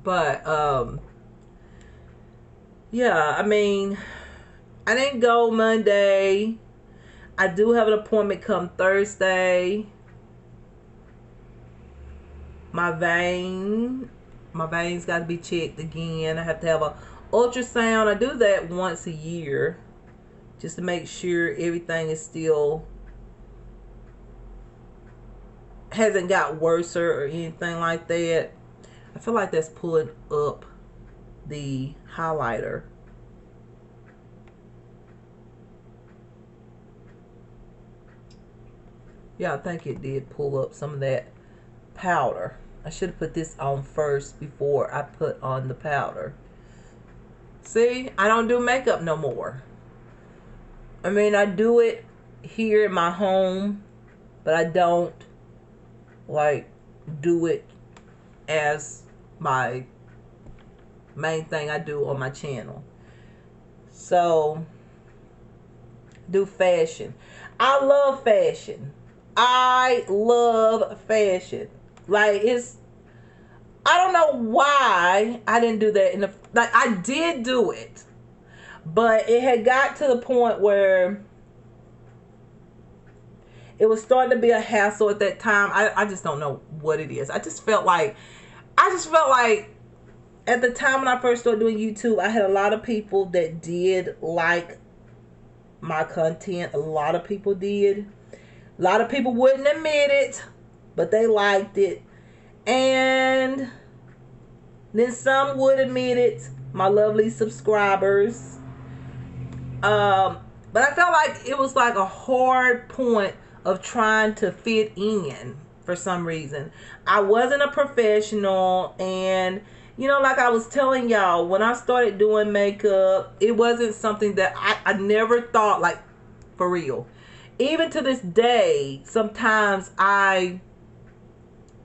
But yeah, I mean, I didn't go Monday. I do have an appointment come Thursday. My veins got to be checked again. I have to have a ultrasound. I do that once a year just to make sure everything is still hasn't got worse or anything like that. I feel like that's pulling up the highlighter. Yeah, I think it did pull up some of that powder. I should have put this on first before I put on the powder. See, I don't do makeup no more. I mean, I do it here in my home, but I don't like do it as my main thing I do on my channel. So, do fashion. I love fashion. I love fashion. Like, it's, I don't know why I didn't do that in the, like, I did do it, but it had got to the point where it was starting to be a hassle at that time. I just don't know what it is. I just felt like at the time when I first started doing YouTube, I had a lot of people that did like my content. A lot of people did. A lot of people wouldn't admit it, but they liked it. And then some would admit it, my lovely subscribers. But I felt like it was like a hard point of trying to fit in for some reason. I wasn't a professional, and you know, like I was telling y'all, when I started doing makeup, it wasn't something that I never thought, like, for real. Even to this day, sometimes I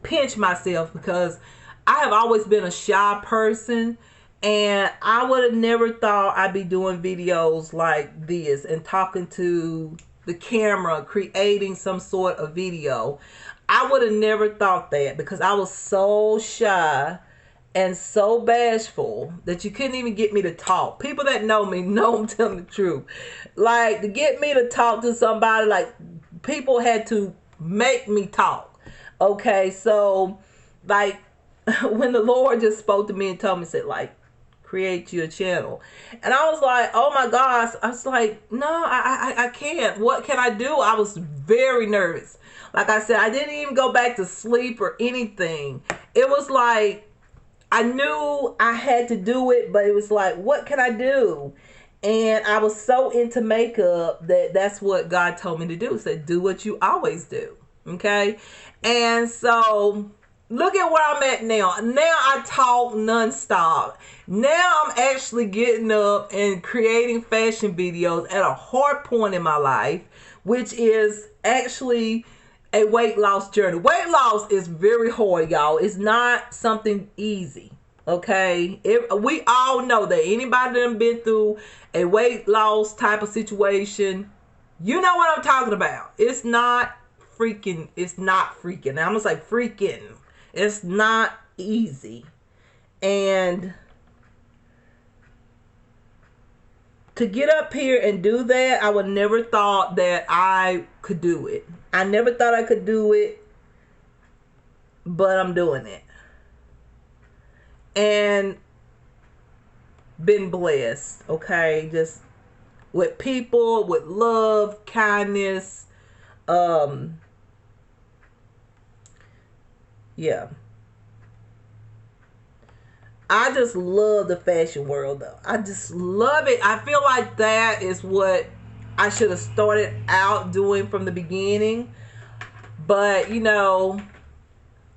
pinch myself because I have always been a shy person, and I would have never thought I'd be doing videos like this and talking to the camera, creating some sort of video. I would have never thought that because I was so shy and so bashful that you couldn't even get me to talk. People that know me know I'm telling the truth. Like, to get me to talk to somebody, like, people had to make me talk. Okay, so, like, when the Lord just spoke to me and told me, said, like, create your channel. And I was like, oh my gosh. I was like, no, I can't. What can I do? I was very nervous. Like I said, I didn't even go back to sleep or anything. It was like, I knew I had to do it, but it was like, what can I do? And I was so into makeup that that's what God told me to do. He said, do what you always do. Okay. And so look at where I'm at now. Now I talk nonstop. Now I'm actually getting up and creating fashion videos at a hard point in my life, which is actually a weight loss journey. Weight loss is very hard, y'all. It's not something easy. Okay, we all know that anybody that have been through a weight loss type of situation, you know what I'm talking about. It's not freaking. Now, I'm gonna say freaking. It's not easy. And to get up here and do that, I would never thought that I could do it. I never thought I could do it, but I'm doing it. And been blessed, okay? Just with people, with love, kindness, yeah. I just love the fashion world, though. I just love it. I feel like that is what I should have started out doing from the beginning. But, you know,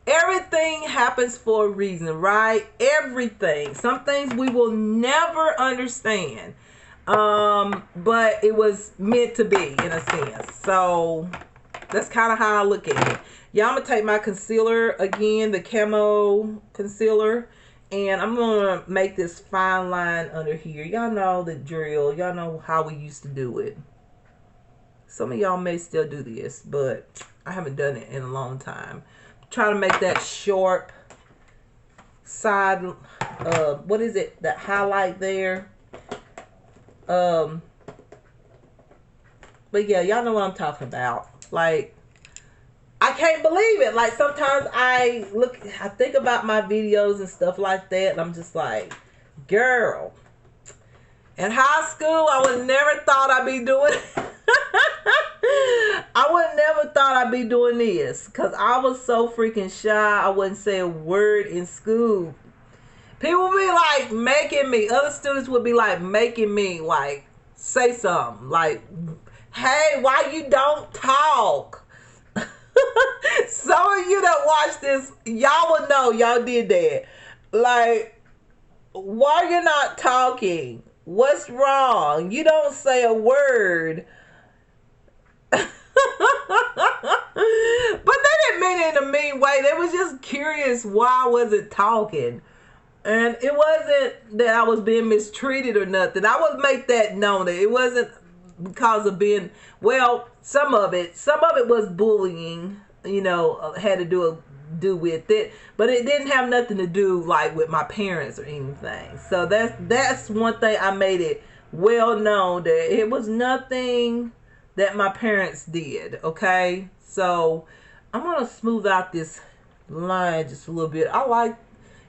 everything happens for a reason, right? Everything. Some things we will never understand. But it was meant to be, in a sense. So that's kind of how I look at it. Yeah, I'm going to take my concealer again, the camo concealer. And I'm going to make this fine line under here. Y'all know the drill. Y'all know how we used to do it. Some of y'all may still do this, but I haven't done it in a long time. Try to make that sharp side, what is it? That highlight there. But yeah, y'all know what I'm talking about. Like, I can't believe it. Like, sometimes I think about my videos and stuff like that, and I'm just like, girl. In high school, I would never thought I'd be doing I would never thought I'd be doing this, because I was so freaking shy. I wouldn't say a word in school. People would be like making me, other students would be like making me like say something. Like, hey, why you don't talk? Some of you that watch this, y'all will know y'all did that. Like, why you not talking? What's wrong? You don't say a word. But they didn't mean it in a mean way. They was just curious why I wasn't talking. And it wasn't that I was being mistreated or nothing. I would make that known. That it wasn't because of being, well, some of it was bullying, you know, had to do with it, but it didn't have nothing to do like with my parents or anything. So that's one thing I made it well known, that it was nothing that my parents did. Okay, so I'm gonna smooth out this line just a little bit.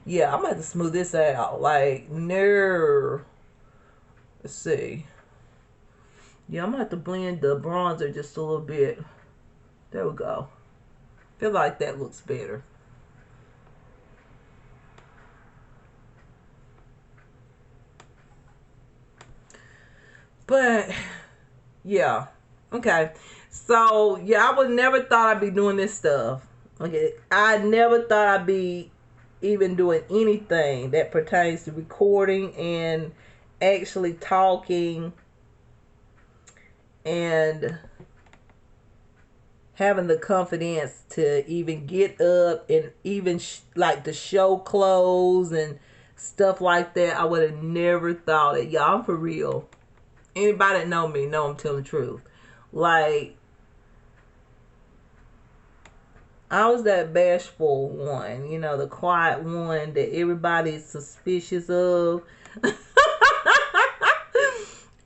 Yeah, I'm gonna have to smooth this out. Like, no, let's see. Yeah, I'm gonna have to blend the bronzer just a little bit. There we go. Feel like that looks better. But yeah, okay. So yeah, I would never thought I'd be doing this stuff. Okay, I never thought I'd be even doing anything that pertains to recording and actually talking and having the confidence to even get up and even like to show clothes and stuff like that. I would have never thought it. Y'all, I'm for real. Anybody that know me know I'm telling the truth. Like, I was that bashful one, you know, the quiet one that everybody's suspicious of.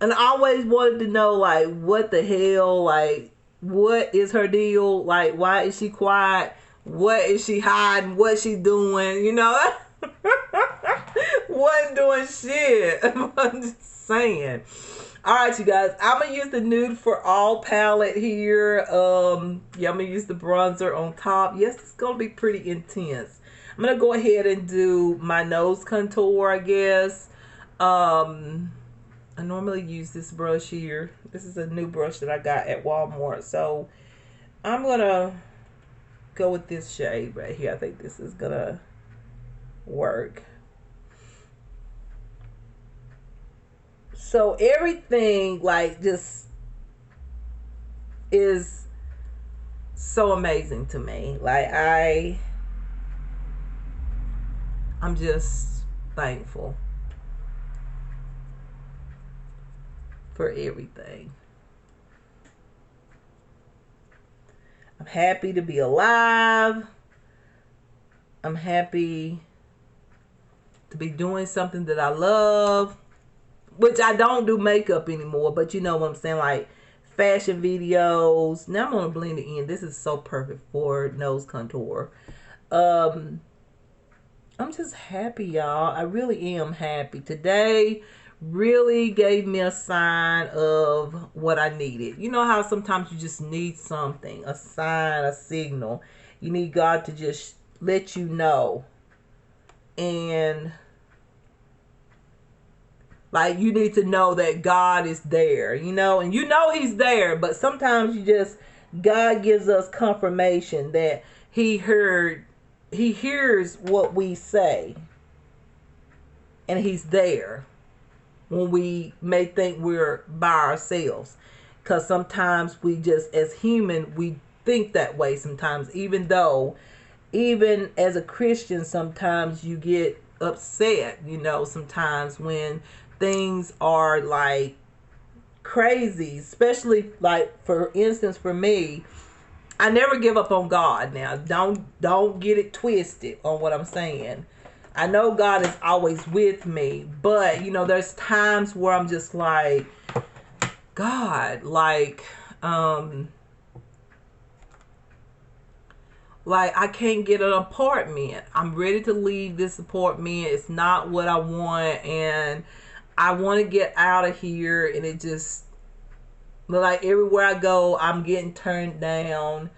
And I always wanted to know, like, what the hell, like, what is her deal? Like, why is she quiet? What is she hiding? What she doing? You know? Wasn't doing shit. I'm just saying. Alright, you guys. I'm going to use the Nude for All palette here. Yeah, I'm going to use the bronzer on top. Yes, it's going to be pretty intense. I'm going to go ahead and do my nose contour, I guess. I normally use this brush here. This is a new brush that I got at Walmart. So I'm going to go with this shade right here. I think this is going to work. So everything like just is so amazing to me. Like I'm just thankful for everything. I'm happy to be alive. I'm happy to be doing something that I love, which I don't do makeup anymore, but you know what I'm saying, like fashion videos. Now I'm going to blend it in. This is so perfect for nose contour. I'm just happy, y'all. I really am happy. Today really gave me a sign of what I needed. You know how sometimes you just need something, a sign, a signal. You need God to just let you know. And like you need to know that God is there, you know, and you know he's there, but sometimes God gives us confirmation that he hears what we say, and he's there when we may think we're by ourselves. Because sometimes we just, as human, we think that way sometimes, even as a Christian, sometimes you get upset, you know, sometimes when things are like crazy, especially like, for instance, for me, I never give up on God. Now, don't get it twisted on what I'm saying. I know God is always with me, but you know, there's times where I'm just like, God, like I can't get an apartment. I'm ready to leave this apartment. It's not what I want, and I want to get out of here, and it just, like, everywhere I go, I'm getting turned down.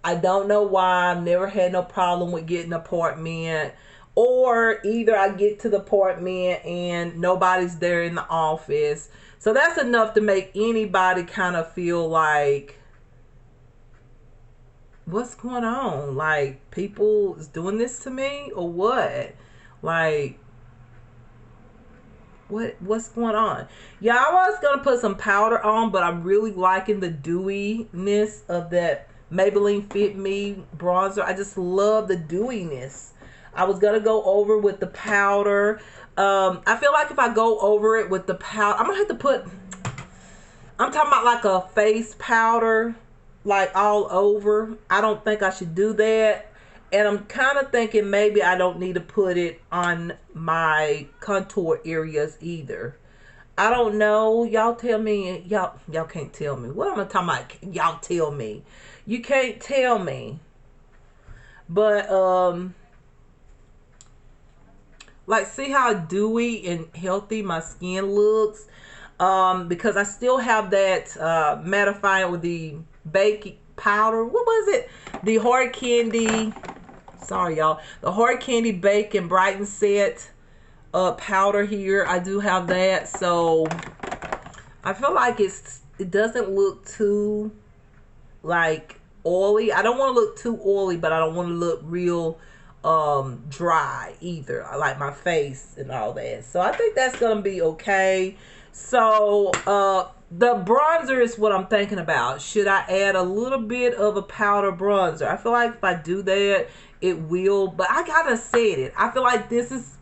I don't know why. I've never had no problem with getting an apartment. Or either I get to the apartment and nobody's there in the office. So that's enough to make anybody kind of feel like, what's going on? Like, people is doing this to me or what? Like, what's going on? Yeah, I was going to put some powder on, but I'm really liking the dewiness of that Maybelline Fit Me bronzer. I just love the dewiness. I was going to go over with the powder. I feel like if I go over it with the powder, I'm going to have to put, I'm talking about like a face powder, like all over. I don't think I should do that. And I'm kind of thinking maybe I don't need to put it on my contour areas either. I don't know. Y'all tell me. Y'all can't tell me. What am I talking about? Y'all tell me. You can't tell me. But, like, see how dewy and healthy my skin looks? Because I still have that mattifying with the baking powder. What was it? The Hard Candy. Sorry, y'all. The Hard Candy Bake and Brighten Set powder here. I do have that. So I feel like it doesn't look too, like, oily. I don't want to look too oily, but I don't want to look real dry either. I like my face and all that. So I think that's gonna be okay. So the bronzer is what I'm thinking about. Should I add a little bit of a powder bronzer? I feel like if I do that, it will, but I gotta set it. I feel like this is,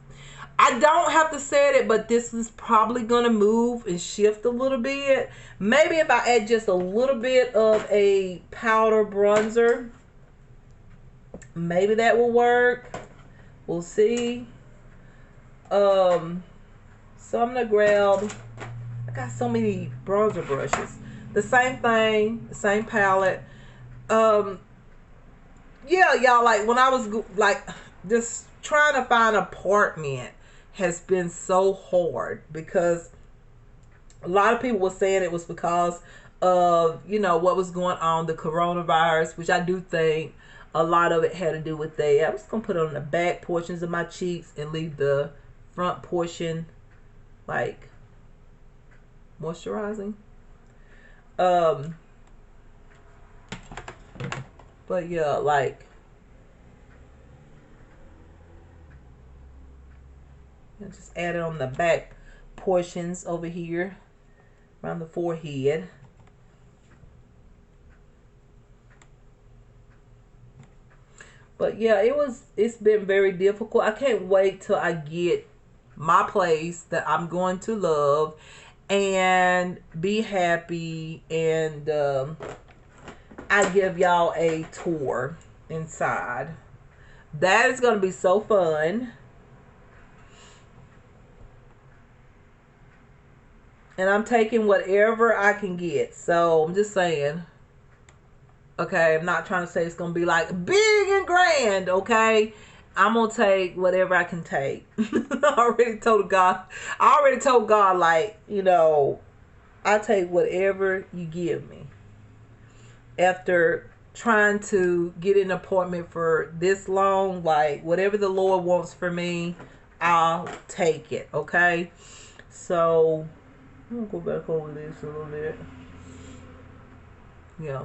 I don't have to set it, but this is probably gonna move and shift a little bit. Maybe if I add just a little bit of a powder bronzer, Maybe that will work. We'll see. So I'm gonna grab, I got so many bronzer brushes. The same thing, the same palette. Um, yeah, y'all, like when I was like just trying to find an apartment has been so hard because a lot of people were saying it was because of, you know, what was going on, the coronavirus, which I do think a lot of it had to do with that. I'm just gonna put it on the back portions of my cheeks and leave the front portion like moisturizing. But yeah, like just add it on the back portions over here around the forehead. But yeah, it's been very difficult. I can't wait till I get my place that I'm going to love and be happy, and I give y'all a tour inside. That is going to be so fun. And I'm taking whatever I can get. So I'm just saying. Okay, I'm not trying to say it's going to be like big and grand, okay? I'm going to take whatever I can take. I already told God, like, you know, I take whatever you give me. After trying to get an appointment for this long, like, whatever the Lord wants for me, I'll take it, okay? So, I'm going to go back over this a little bit. Yeah.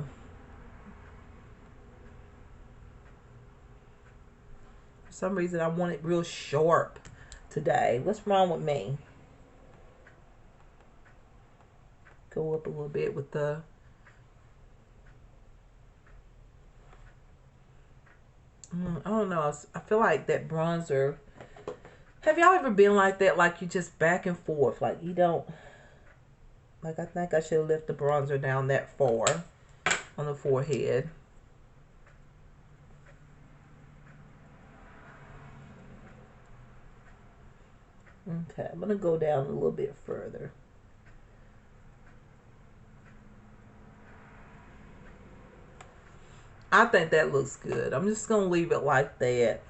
For some reason, I want it real sharp today. What's wrong with me? Go up a little bit with the... I don't know. I feel like that bronzer... Have y'all ever been like that? Like you just back and forth. Like you don't... Like I think I should have left the bronzer down that far on the forehead. Okay, I'm going to go down a little bit further. I think that looks good. I'm just going to leave it like that.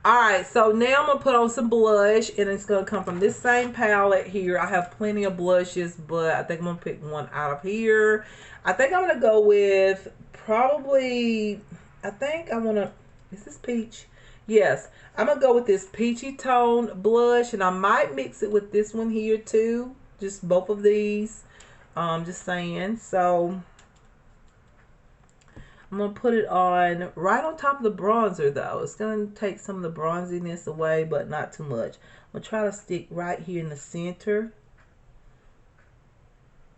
Alright, so now I'm going to put on some blush, and it's going to come from this same palette here. I have plenty of blushes, but I think I'm going to pick one out of here. I think I'm going to go with probably, I think I want to, is this peach? Yes, I'm going to go with this peachy tone blush, and I might mix it with this one here too. Just both of these. Just saying. So I'm going to put it on right on top of the bronzer, though. It's going to take some of the bronziness away, but not too much. I'm going to try to stick right here in the center.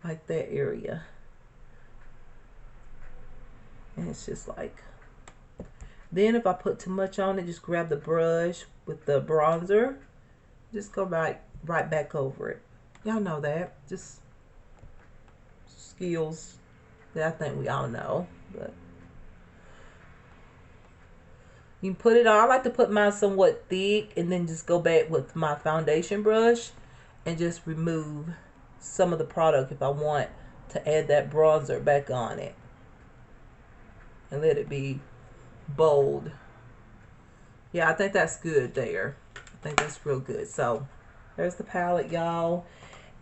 Like that area. And it's just like... Then if I put too much on it, just grab the brush with the bronzer. Just go right back over it. Y'all know that. Just skills that I think we all know. But... you can put it on. I like to put mine somewhat thick and then just go back with my foundation brush and just remove some of the product if I want to add that bronzer back on it. And let it be bold. Yeah, I think that's good there. I think that's real good. So, there's the palette, y'all.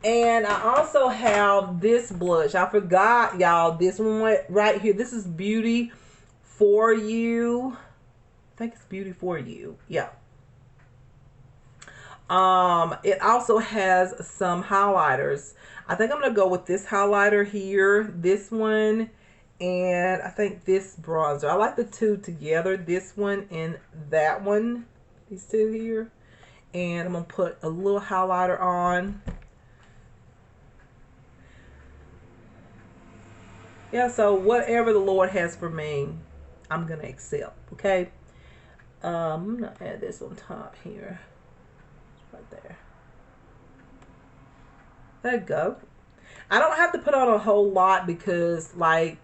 And I also have this blush. I forgot, y'all, this one right here. This is Beauty For You. I think it's Beauty For You. Yeah. It also has some highlighters. I think I'm going to go with this highlighter here. This one. And I think this bronzer. I like the two together. This one and that one. These two here. And I'm going to put a little highlighter on. Yeah, so whatever the Lord has for me, I'm going to accept. Okay? I'm going to add this on top here. Right there. There you go. I don't have to put on a whole lot because, like,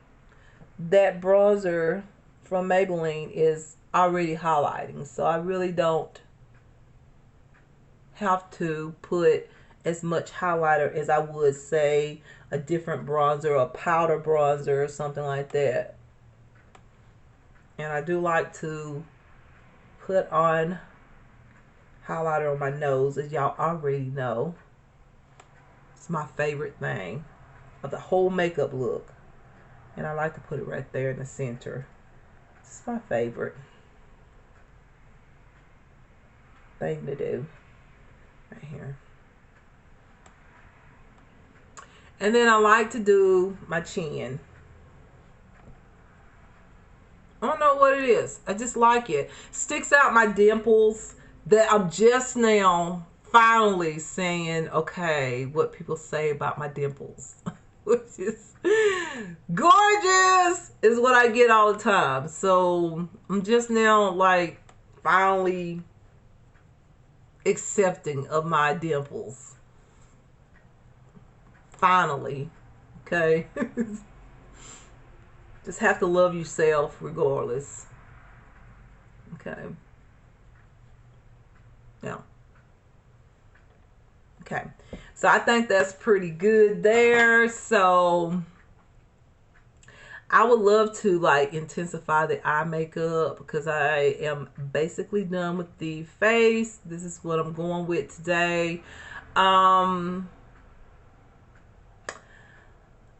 that bronzer from Maybelline is already highlighting, so I really don't have to put as much highlighter as I would say a different bronzer, a powder bronzer or something like that. And I do like to put on highlighter on my nose, as y'all already know. It's my favorite thing of the whole makeup look. And I like to put it right there in the center. It's my favorite thing to do. Right here. And then I like to do my chin. I don't know what it is. I just like it. Sticks out my dimples that I'm just now finally saying, okay, what people say about my dimples. Which is gorgeous is what I get all the time. So I'm just now like finally accepting of my dimples. Finally. Okay. Just have to love yourself regardless. Okay. Now. Okay. So I think that's pretty good there. So I would love to like intensify the eye makeup because I am basically done with the face. This is what I'm going with today.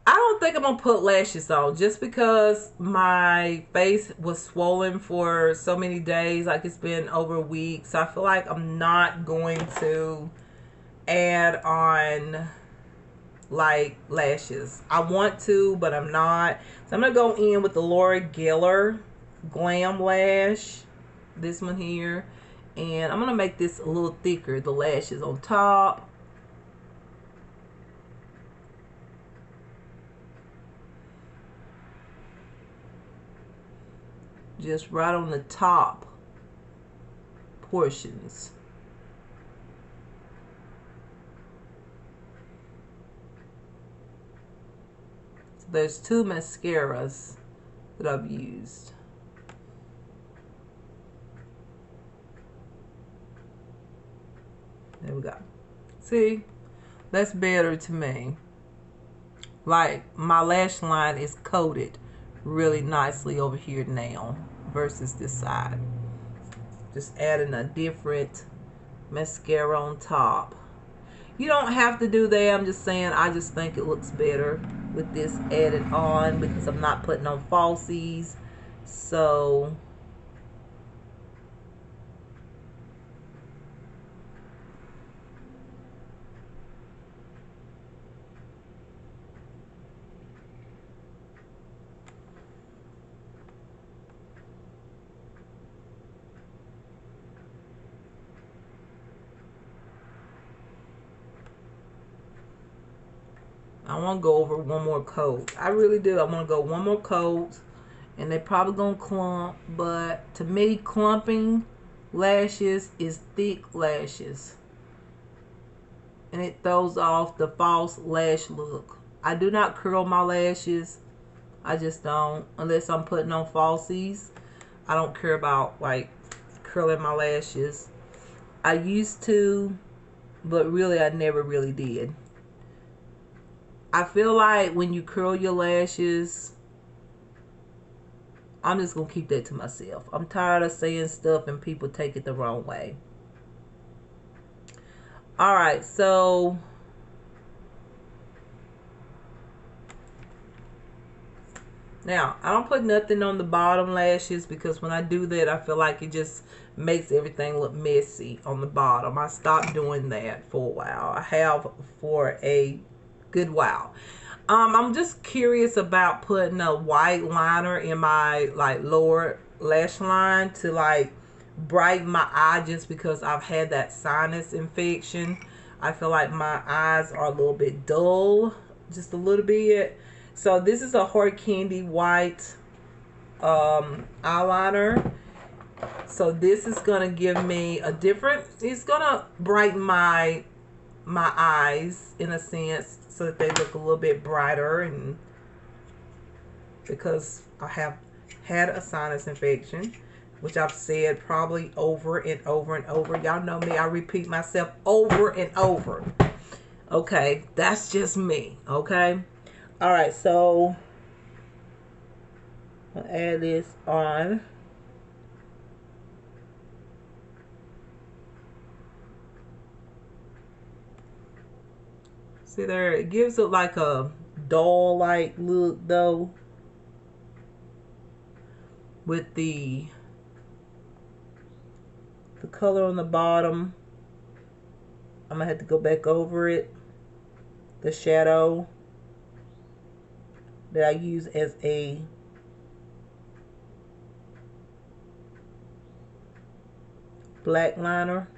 I don't think I'm gonna put lashes on just because my face was swollen for so many days, like it's been over a week. So I feel like I'm not going to add on like lashes. I want to, but I'm not. So I'm gonna go in with the Laura Geller Glam Lash, this one here, and I'm gonna make this a little thicker, the lashes on top. Just right on the top portions. So there's two mascaras that I've used. There we go. See, that's better to me. Like my lash line is coated really nicely over here now versus this side. Just adding a different mascara on top. You don't have to do that. I'm just saying I just think it looks better with this added on because I'm not putting on falsies. So I want to go over one more coat. I really do. I want to go one more coat. And they're probably going to clump. But to me, clumping lashes is thick lashes. And it throws off the false lash look. I do not curl my lashes. I just don't. Unless I'm putting on falsies. I don't care about like curling my lashes. I used to. But really, I never really did. I feel like when you curl your lashes, I'm just going to keep that to myself. I'm tired of saying stuff and people take it the wrong way. Alright, so now I don't put nothing on the bottom lashes because when I do that, I feel like it just makes everything look messy on the bottom. I stopped doing that for a while. I have for a good while. I'm just curious about putting a white liner in my like lower lash line to like brighten my eye just because I've had that sinus infection. I feel like my eyes are a little bit dull, just a little bit. So this is a Hard Candy white eyeliner. So this is gonna give me a different, it's gonna brighten my eyes in a sense so that they look a little bit brighter, and because I have had a sinus infection. which I've said probably over and over and over. Y'all know me, I repeat myself over and over. Okay, that's just me, okay? All right, so I'll add this on. See there, it gives it like a doll-like look though, with the color on the bottom. I'm gonna have to go back over it. The shadow that I use as a black liner.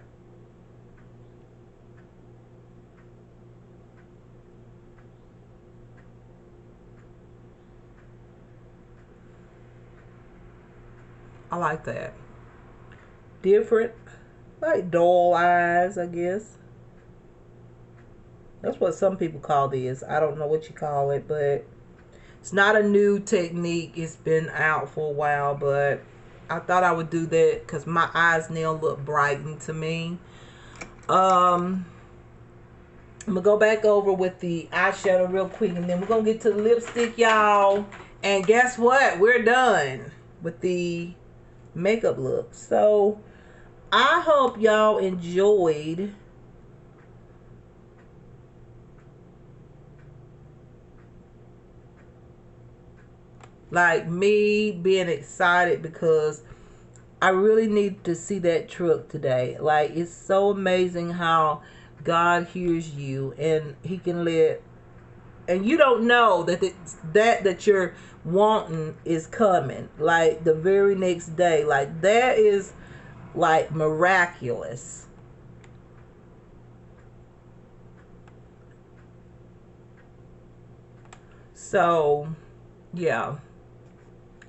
I like that. Different, like doll eyes, I guess. That's what some people call this. I don't know what you call it, but it's not a new technique. It's been out for a while, but I thought I would do that because my eyes now look brightened to me. I'm gonna go back over with the eyeshadow real quick, and then we're gonna get to the lipstick, y'all. And guess what? We're done with the makeup look. So I hope y'all enjoyed like me being excited, because I really need to see that truck today. Like, it's so amazing how God hears you, and he can let, and you don't know that that you're wanting is coming like the very next day. Like, that is like miraculous. So yeah.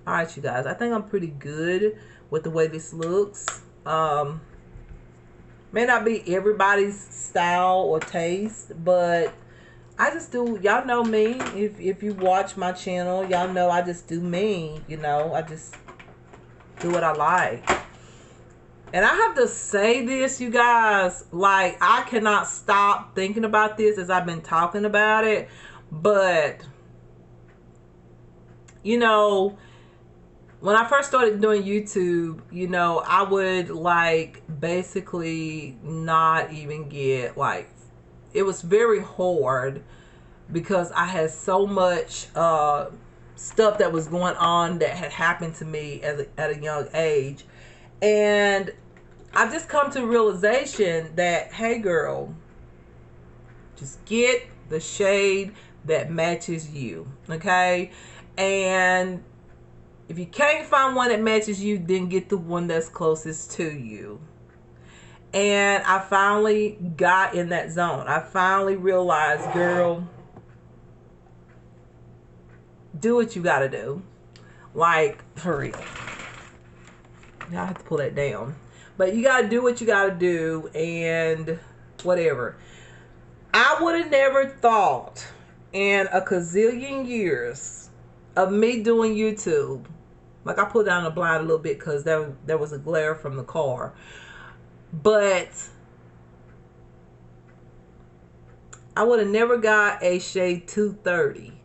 All right, you guys, I think I'm pretty good with the way this looks. May not be everybody's style or taste, but I just do, y'all know me. If you watch my channel, y'all know I just do me, you know. I just do what I like. And I have to say this, you guys, like, I cannot stop thinking about this as I've been talking about it. But, you know, when I first started doing YouTube, you know, I would like basically not even get, like, it was very hard because I had so much stuff that was going on that had happened to me at a young age. And I've just come to realization that, hey girl, just get the shade that matches you, okay? And if you can't find one that matches you, then get the one that's closest to you. And I finally got in that zone. I finally realized, girl, do what you gotta do. Like, for real. I have to pull that down. But you gotta do what you gotta do, and whatever. I would have never thought in a gazillion years of me doing YouTube. Like, I pulled down the blind a little bit because there was a glare from the car. But I would have never got a shade 230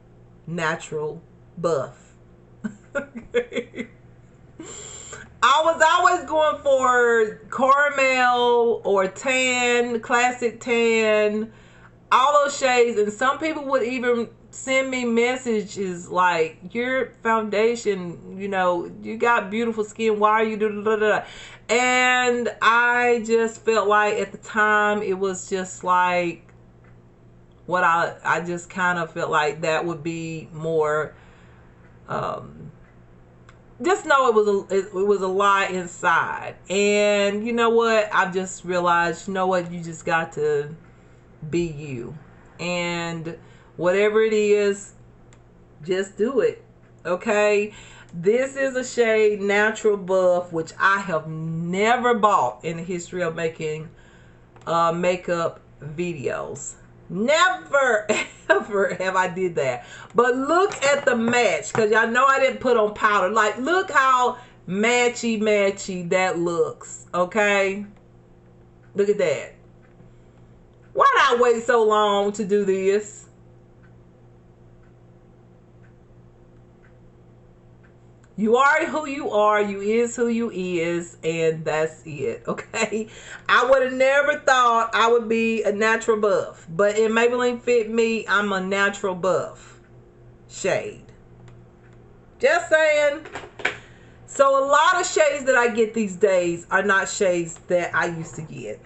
natural buff. I was always going for caramel or tan, classic tan, all those shades. And some people would even send me messages like, your foundation, you know, you got beautiful skin, why are you doing da? And I just felt like at the time it was just like what I just kind of felt like that would be more just know it was a lie inside. And you know what, I just realized, you know what, you just got to be you, and whatever it is, just do it, okay? This is a shade Natural Buff, which I have never bought in the history of making makeup videos. Never ever have I did that. But look at the match, because y'all know I didn't put on powder. Like, look how matchy matchy that looks. Okay, look at that. Why did I wait so long to do this? You are who you are, you is who you is, and that's it, okay? I would have never thought I would be a natural buff, but in Maybelline Fit Me, I'm a natural buff shade. Just saying. So a lot of shades that I get these days are not shades that I used to get.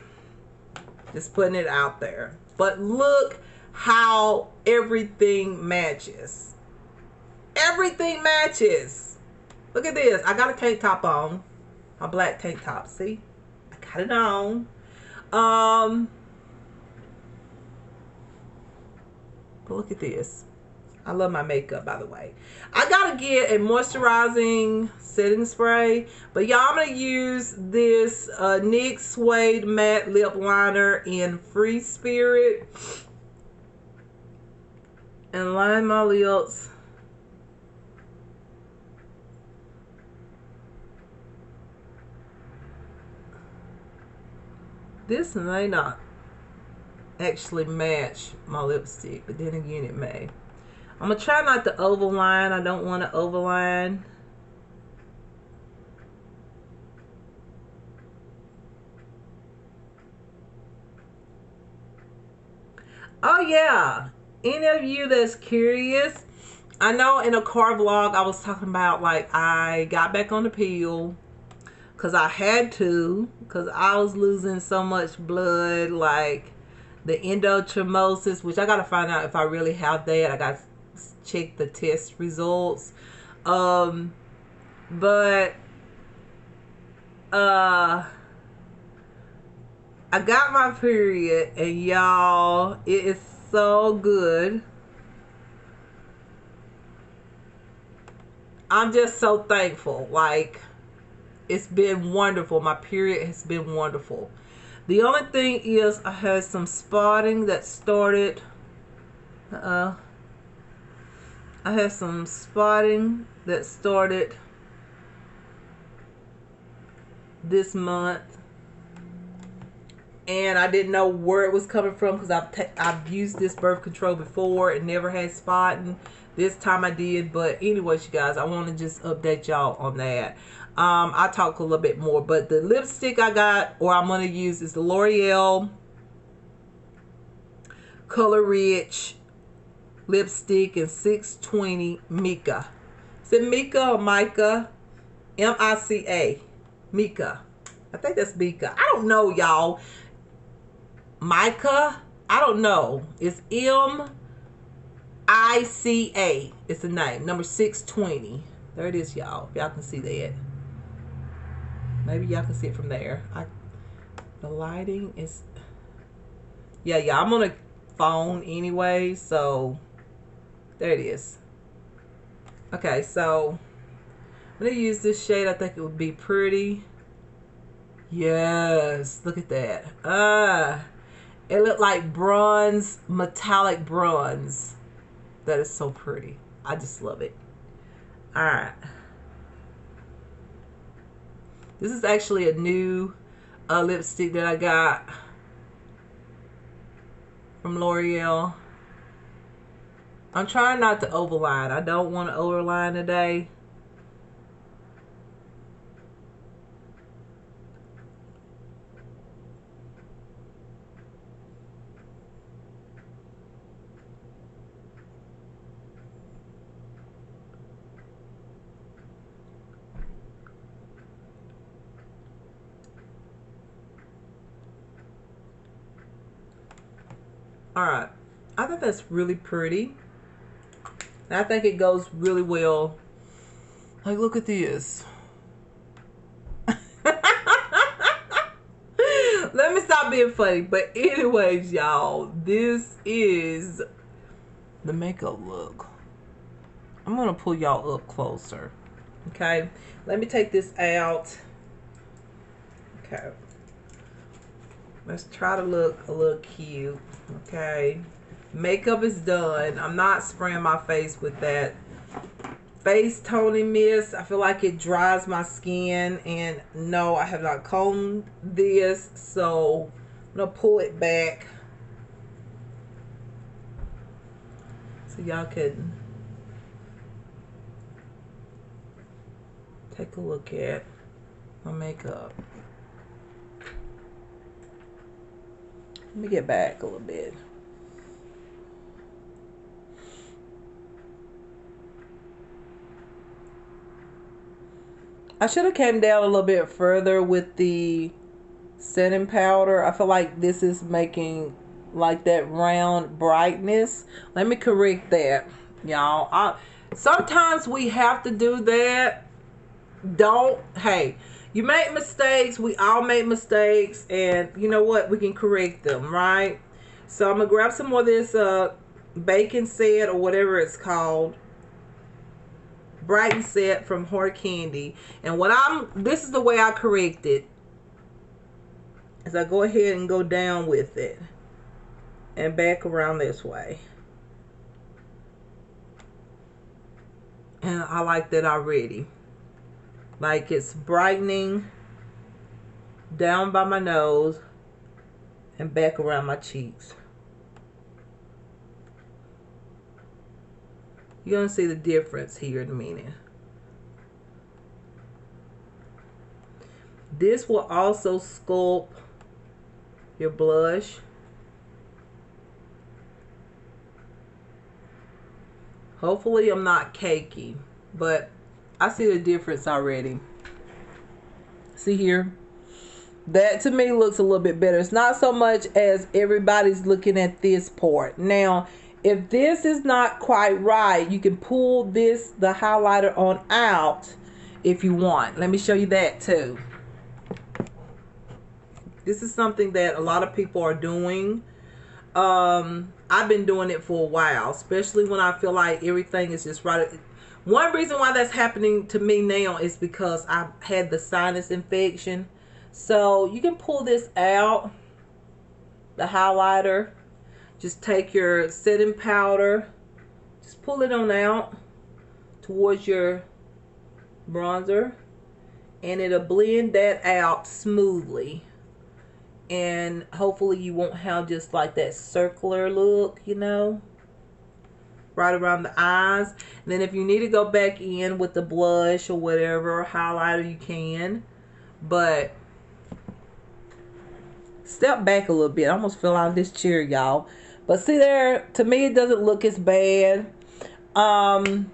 Just putting it out there. But look how everything matches. Everything matches. Look at this. I got a tank top on. A black tank top. See? I got it on. But look at this. I love my makeup, by the way. I gotta get a moisturizing setting spray. But y'all, I'm gonna use this NYX Suede Matte Lip Liner in Free Spirit. And line my lips. This may not actually match my lipstick, but then again it may. I'm going to try not to overline. I don't want to overline. Oh yeah, any of you that's curious, I know in a car vlog I was talking about like I got back on the pill. Because I had to, because I was losing so much blood, like the endometriosis, which I got to find out if I really have that. I got to check the test results. But I got my period, and y'all, it is so good. I'm just so thankful. Like, it's been wonderful. My period has been wonderful. The only thing is I had some spotting that started. I had some spotting that started this month. And I didn't know where it was coming from because I've used this birth control before and never had spotting. This time I did. But anyways, you guys, I want to just update y'all on that. I'll talk a little bit more, but the lipstick I got, or I'm going to use, is the L'Oreal Color Rich lipstick in 620 Mica. Is it Mica or Mica? M-I-C-A. Mica. I think that's Mica. I don't know, y'all. Mica? I don't know. It's M-I-C-A. It's the name. Number 620. There it is, y'all. Y'all can see that. Maybe y'all can see it from there. The lighting is... Yeah, I'm on a phone anyway, so... There it is. Okay, so... I'm going to use this shade. I think it would be pretty. Yes, look at that. It looked like bronze, metallic bronze. That is so pretty. I just love it. Alright. This is actually a new lipstick that I got from L'Oreal. I'm trying not to overline. I don't want to overline today. Alright, I think that's really pretty. And I think it goes really well. Like, look at this. Let me stop being funny. But anyways, y'all, this is the makeup look. I'm going to pull y'all up closer. Okay, let me take this out. Okay. Let's try to look a little cute. Okay. Makeup is done. I'm not spraying my face with that face toning mist. I feel like it dries my skin, and no, I have not combed this, so I'm gonna pull it back so y'all can take a look at my makeup. Let me get back a little bit. I should have came down a little bit further with the setting powder. I feel like this is making like that round brightness. Let me correct that, y'all. Sometimes we have to do that. Hey, you make mistakes. We all make mistakes, and you know what? We can correct them, right? So I'm gonna grab some more of this bacon set or whatever it's called. Brighten set from Hard Candy. And this is the way I correct it. As I go ahead and go down with it. And back around this way. And I like that already. Like it's brightening down by my nose and back around my cheeks. You're going to see the difference here in a minute. This will also sculpt your blush. Hopefully I'm not cakey, but I see the difference already. See here? That to me looks a little bit better. It's not so much as everybody's looking at this part. Now, if this is not quite right, you can pull the highlighter on out if you want. Let me show you that too. This is something that a lot of people are doing. I've been doing it for a while, especially when I feel like everything is just right. One reason why that's happening to me now is because I've had the sinus infection. So you can pull this out, the highlighter. Just take your setting powder, just pull it on out towards your bronzer, and it'll blend that out smoothly. And hopefully you won't have just like that circular look, you know, right around the eyes. And then if you need to go back in with the blush or whatever, highlighter, you can. But step back a little bit. I almost fell out of this chair, y'all. But see there, to me it doesn't look as bad. But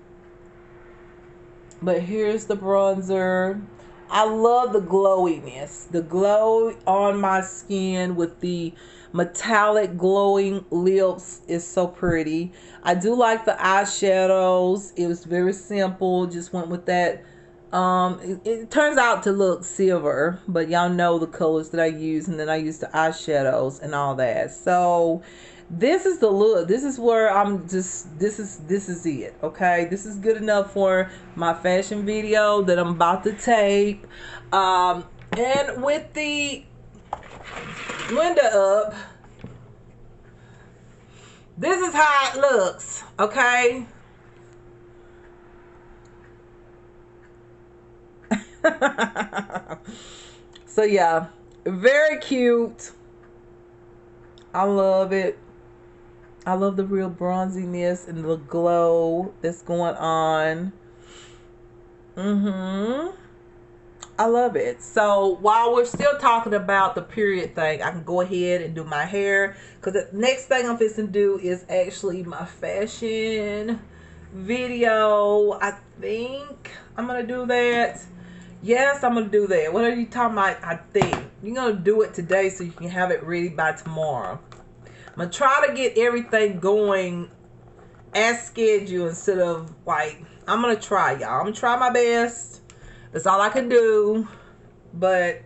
here's the bronzer. I love the glowiness. The glow on my skin with the metallic glowing lips is so pretty. I do like the eyeshadows. It was very simple. Just went with that. It turns out to look silver, but y'all know the colors that I use, and then I use the eyeshadows and all that. So this is the look. This is where I'm just, this is it. Okay, this is good enough for my fashion video that I'm about to tape. And with the window up, this is how it looks. Okay. So yeah, very cute. I love it. I love the real bronziness and the glow that's going on. I love it. So while we're still talking about the period thing, I can go ahead and do my hair, because the next thing I'm fixing to do is actually my fashion video. I think I'm gonna do that. Yes, I'm gonna do that. What are you talking about? I think you're gonna do it today so you can have it ready by tomorrow. I'm gonna try to get everything going as scheduled instead of like, I'm gonna try, y'all. I'm gonna try my best. That's all I can do. But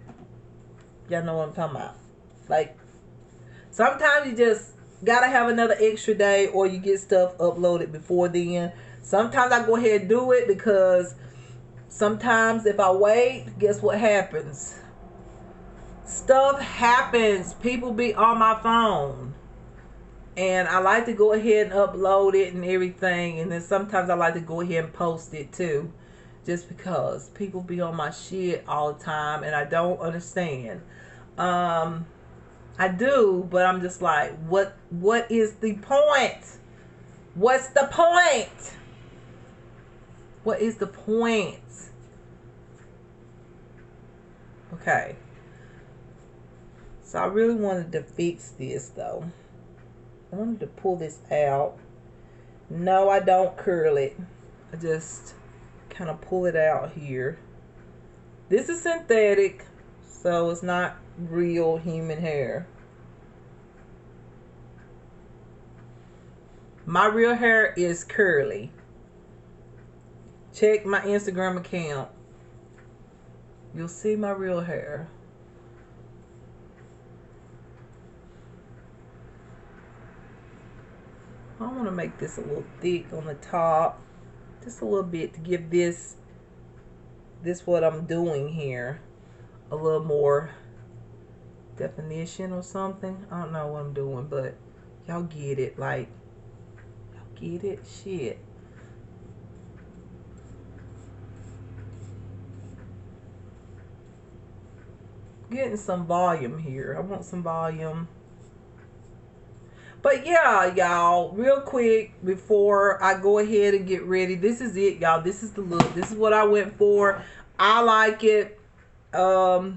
y'all know what I'm talking about. Like, sometimes you just gotta have another extra day, or you get stuff uploaded before then. Sometimes I go ahead and do it, because sometimes if I wait, guess what happens? Stuff happens. People be on my phone. And I like to go ahead and upload it and everything. And then sometimes I like to go ahead and post it too. Just because people be on my shit all the time and I don't understand. I do, but I'm just like, what is the point? What's the point? What is the point? Okay. So I really wanted to fix this though. I wanted to pull this out. No, I don't curl it. I just kind of pull it out here. This is synthetic, so it's not real human hair. My real hair is curly. Check my Instagram account. You'll see my real hair. I want to make this a little thick on the top. Just a little bit to give this what I'm doing here a little more definition or something. I don't know what I'm doing, but y'all get it. Like, y'all get it? Shit. Getting some volume here. I want some volume. But yeah, y'all, real quick before I go ahead and get ready, this is it, y'all. This is the look. This is what I went for. I like it. May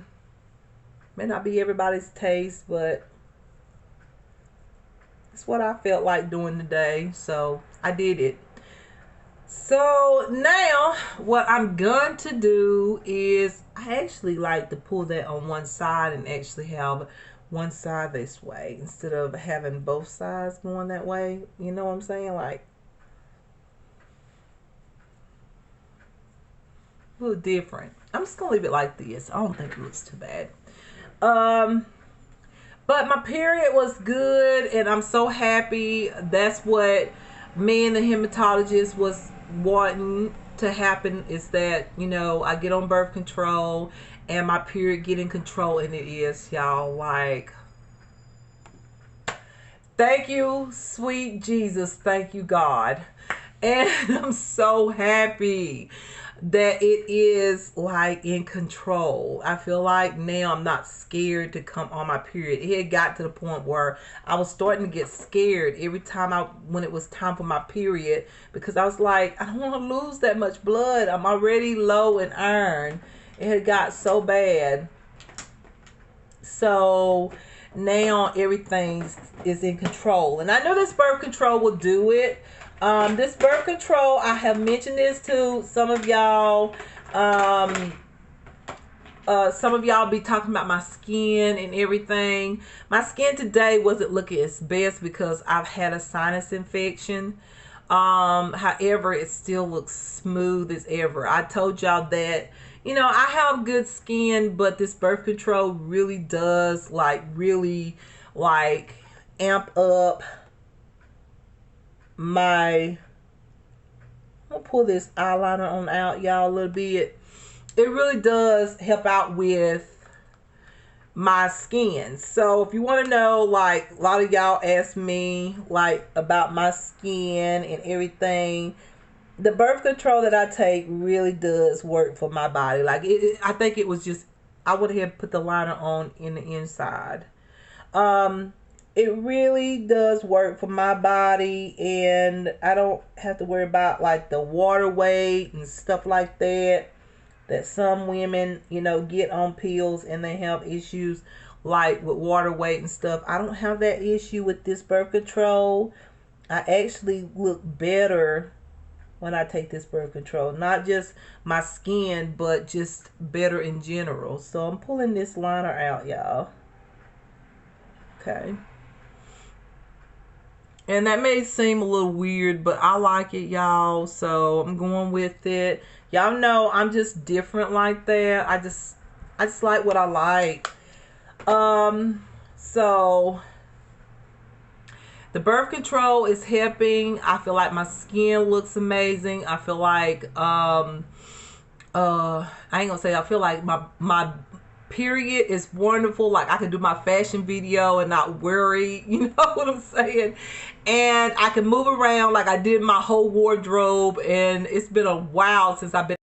not be everybody's taste, but it's what I felt like doing today, so I did it. So now what I'm going to do is, I actually like to pull that on one side and actually have one side this way instead of having both sides going that way. You know what I'm saying? Like, a little different. I'm just gonna leave it like this. I don't think it looks too bad. But my period was good and I'm so happy. That's what me and the hematologist was wanting to happen, is that, you know, I get on birth control and my period get in control, and it is, y'all. Like, thank you, sweet Jesus. Thank you, God. And I'm so happy that it is like in control. I feel like now I'm not scared to come on my period. It had got to the point where I was starting to get scared every time when it was time for my period, because I was like, I don't want to lose that much blood. I'm already low in iron. It had got so bad. So now everything is in control, and I know this birth control will do it. This birth control, I have mentioned this to some of y'all. Some of y'all be talking about my skin and everything. My skin today wasn't looking its best because I've had a sinus infection. However, it still looks smooth as ever. I told y'all that, you know, I have good skin, but this birth control really does really amp up I'm gonna pull this eyeliner on out, y'all, a little bit. It really does help out with my skin. So if you want to know, like, a lot of y'all ask me like about my skin and everything, the birth control that I take really does work for my body. Like, I think it was just, I would have put the liner on in the inside. It really does work for my body, and I don't have to worry about like the water weight and stuff like that some women, you know, get on pills and they have issues like with water weight and stuff. I don't have that issue with this birth control. I actually look better when I take this birth control. Not just my skin, but just better in general. So I'm pulling this liner out, y'all. Okay. And that may seem a little weird, but I like it, y'all. So I'm going with it. Y'all know I'm just different like that. I just like what I like. So the birth control is helping. I feel like my skin looks amazing. I feel like I ain't gonna say I feel like my period. It's wonderful. Like, I can do my fashion video and not worry, you know what I'm saying? And I can move around. Like, I did my whole wardrobe, and it's been a while since I've been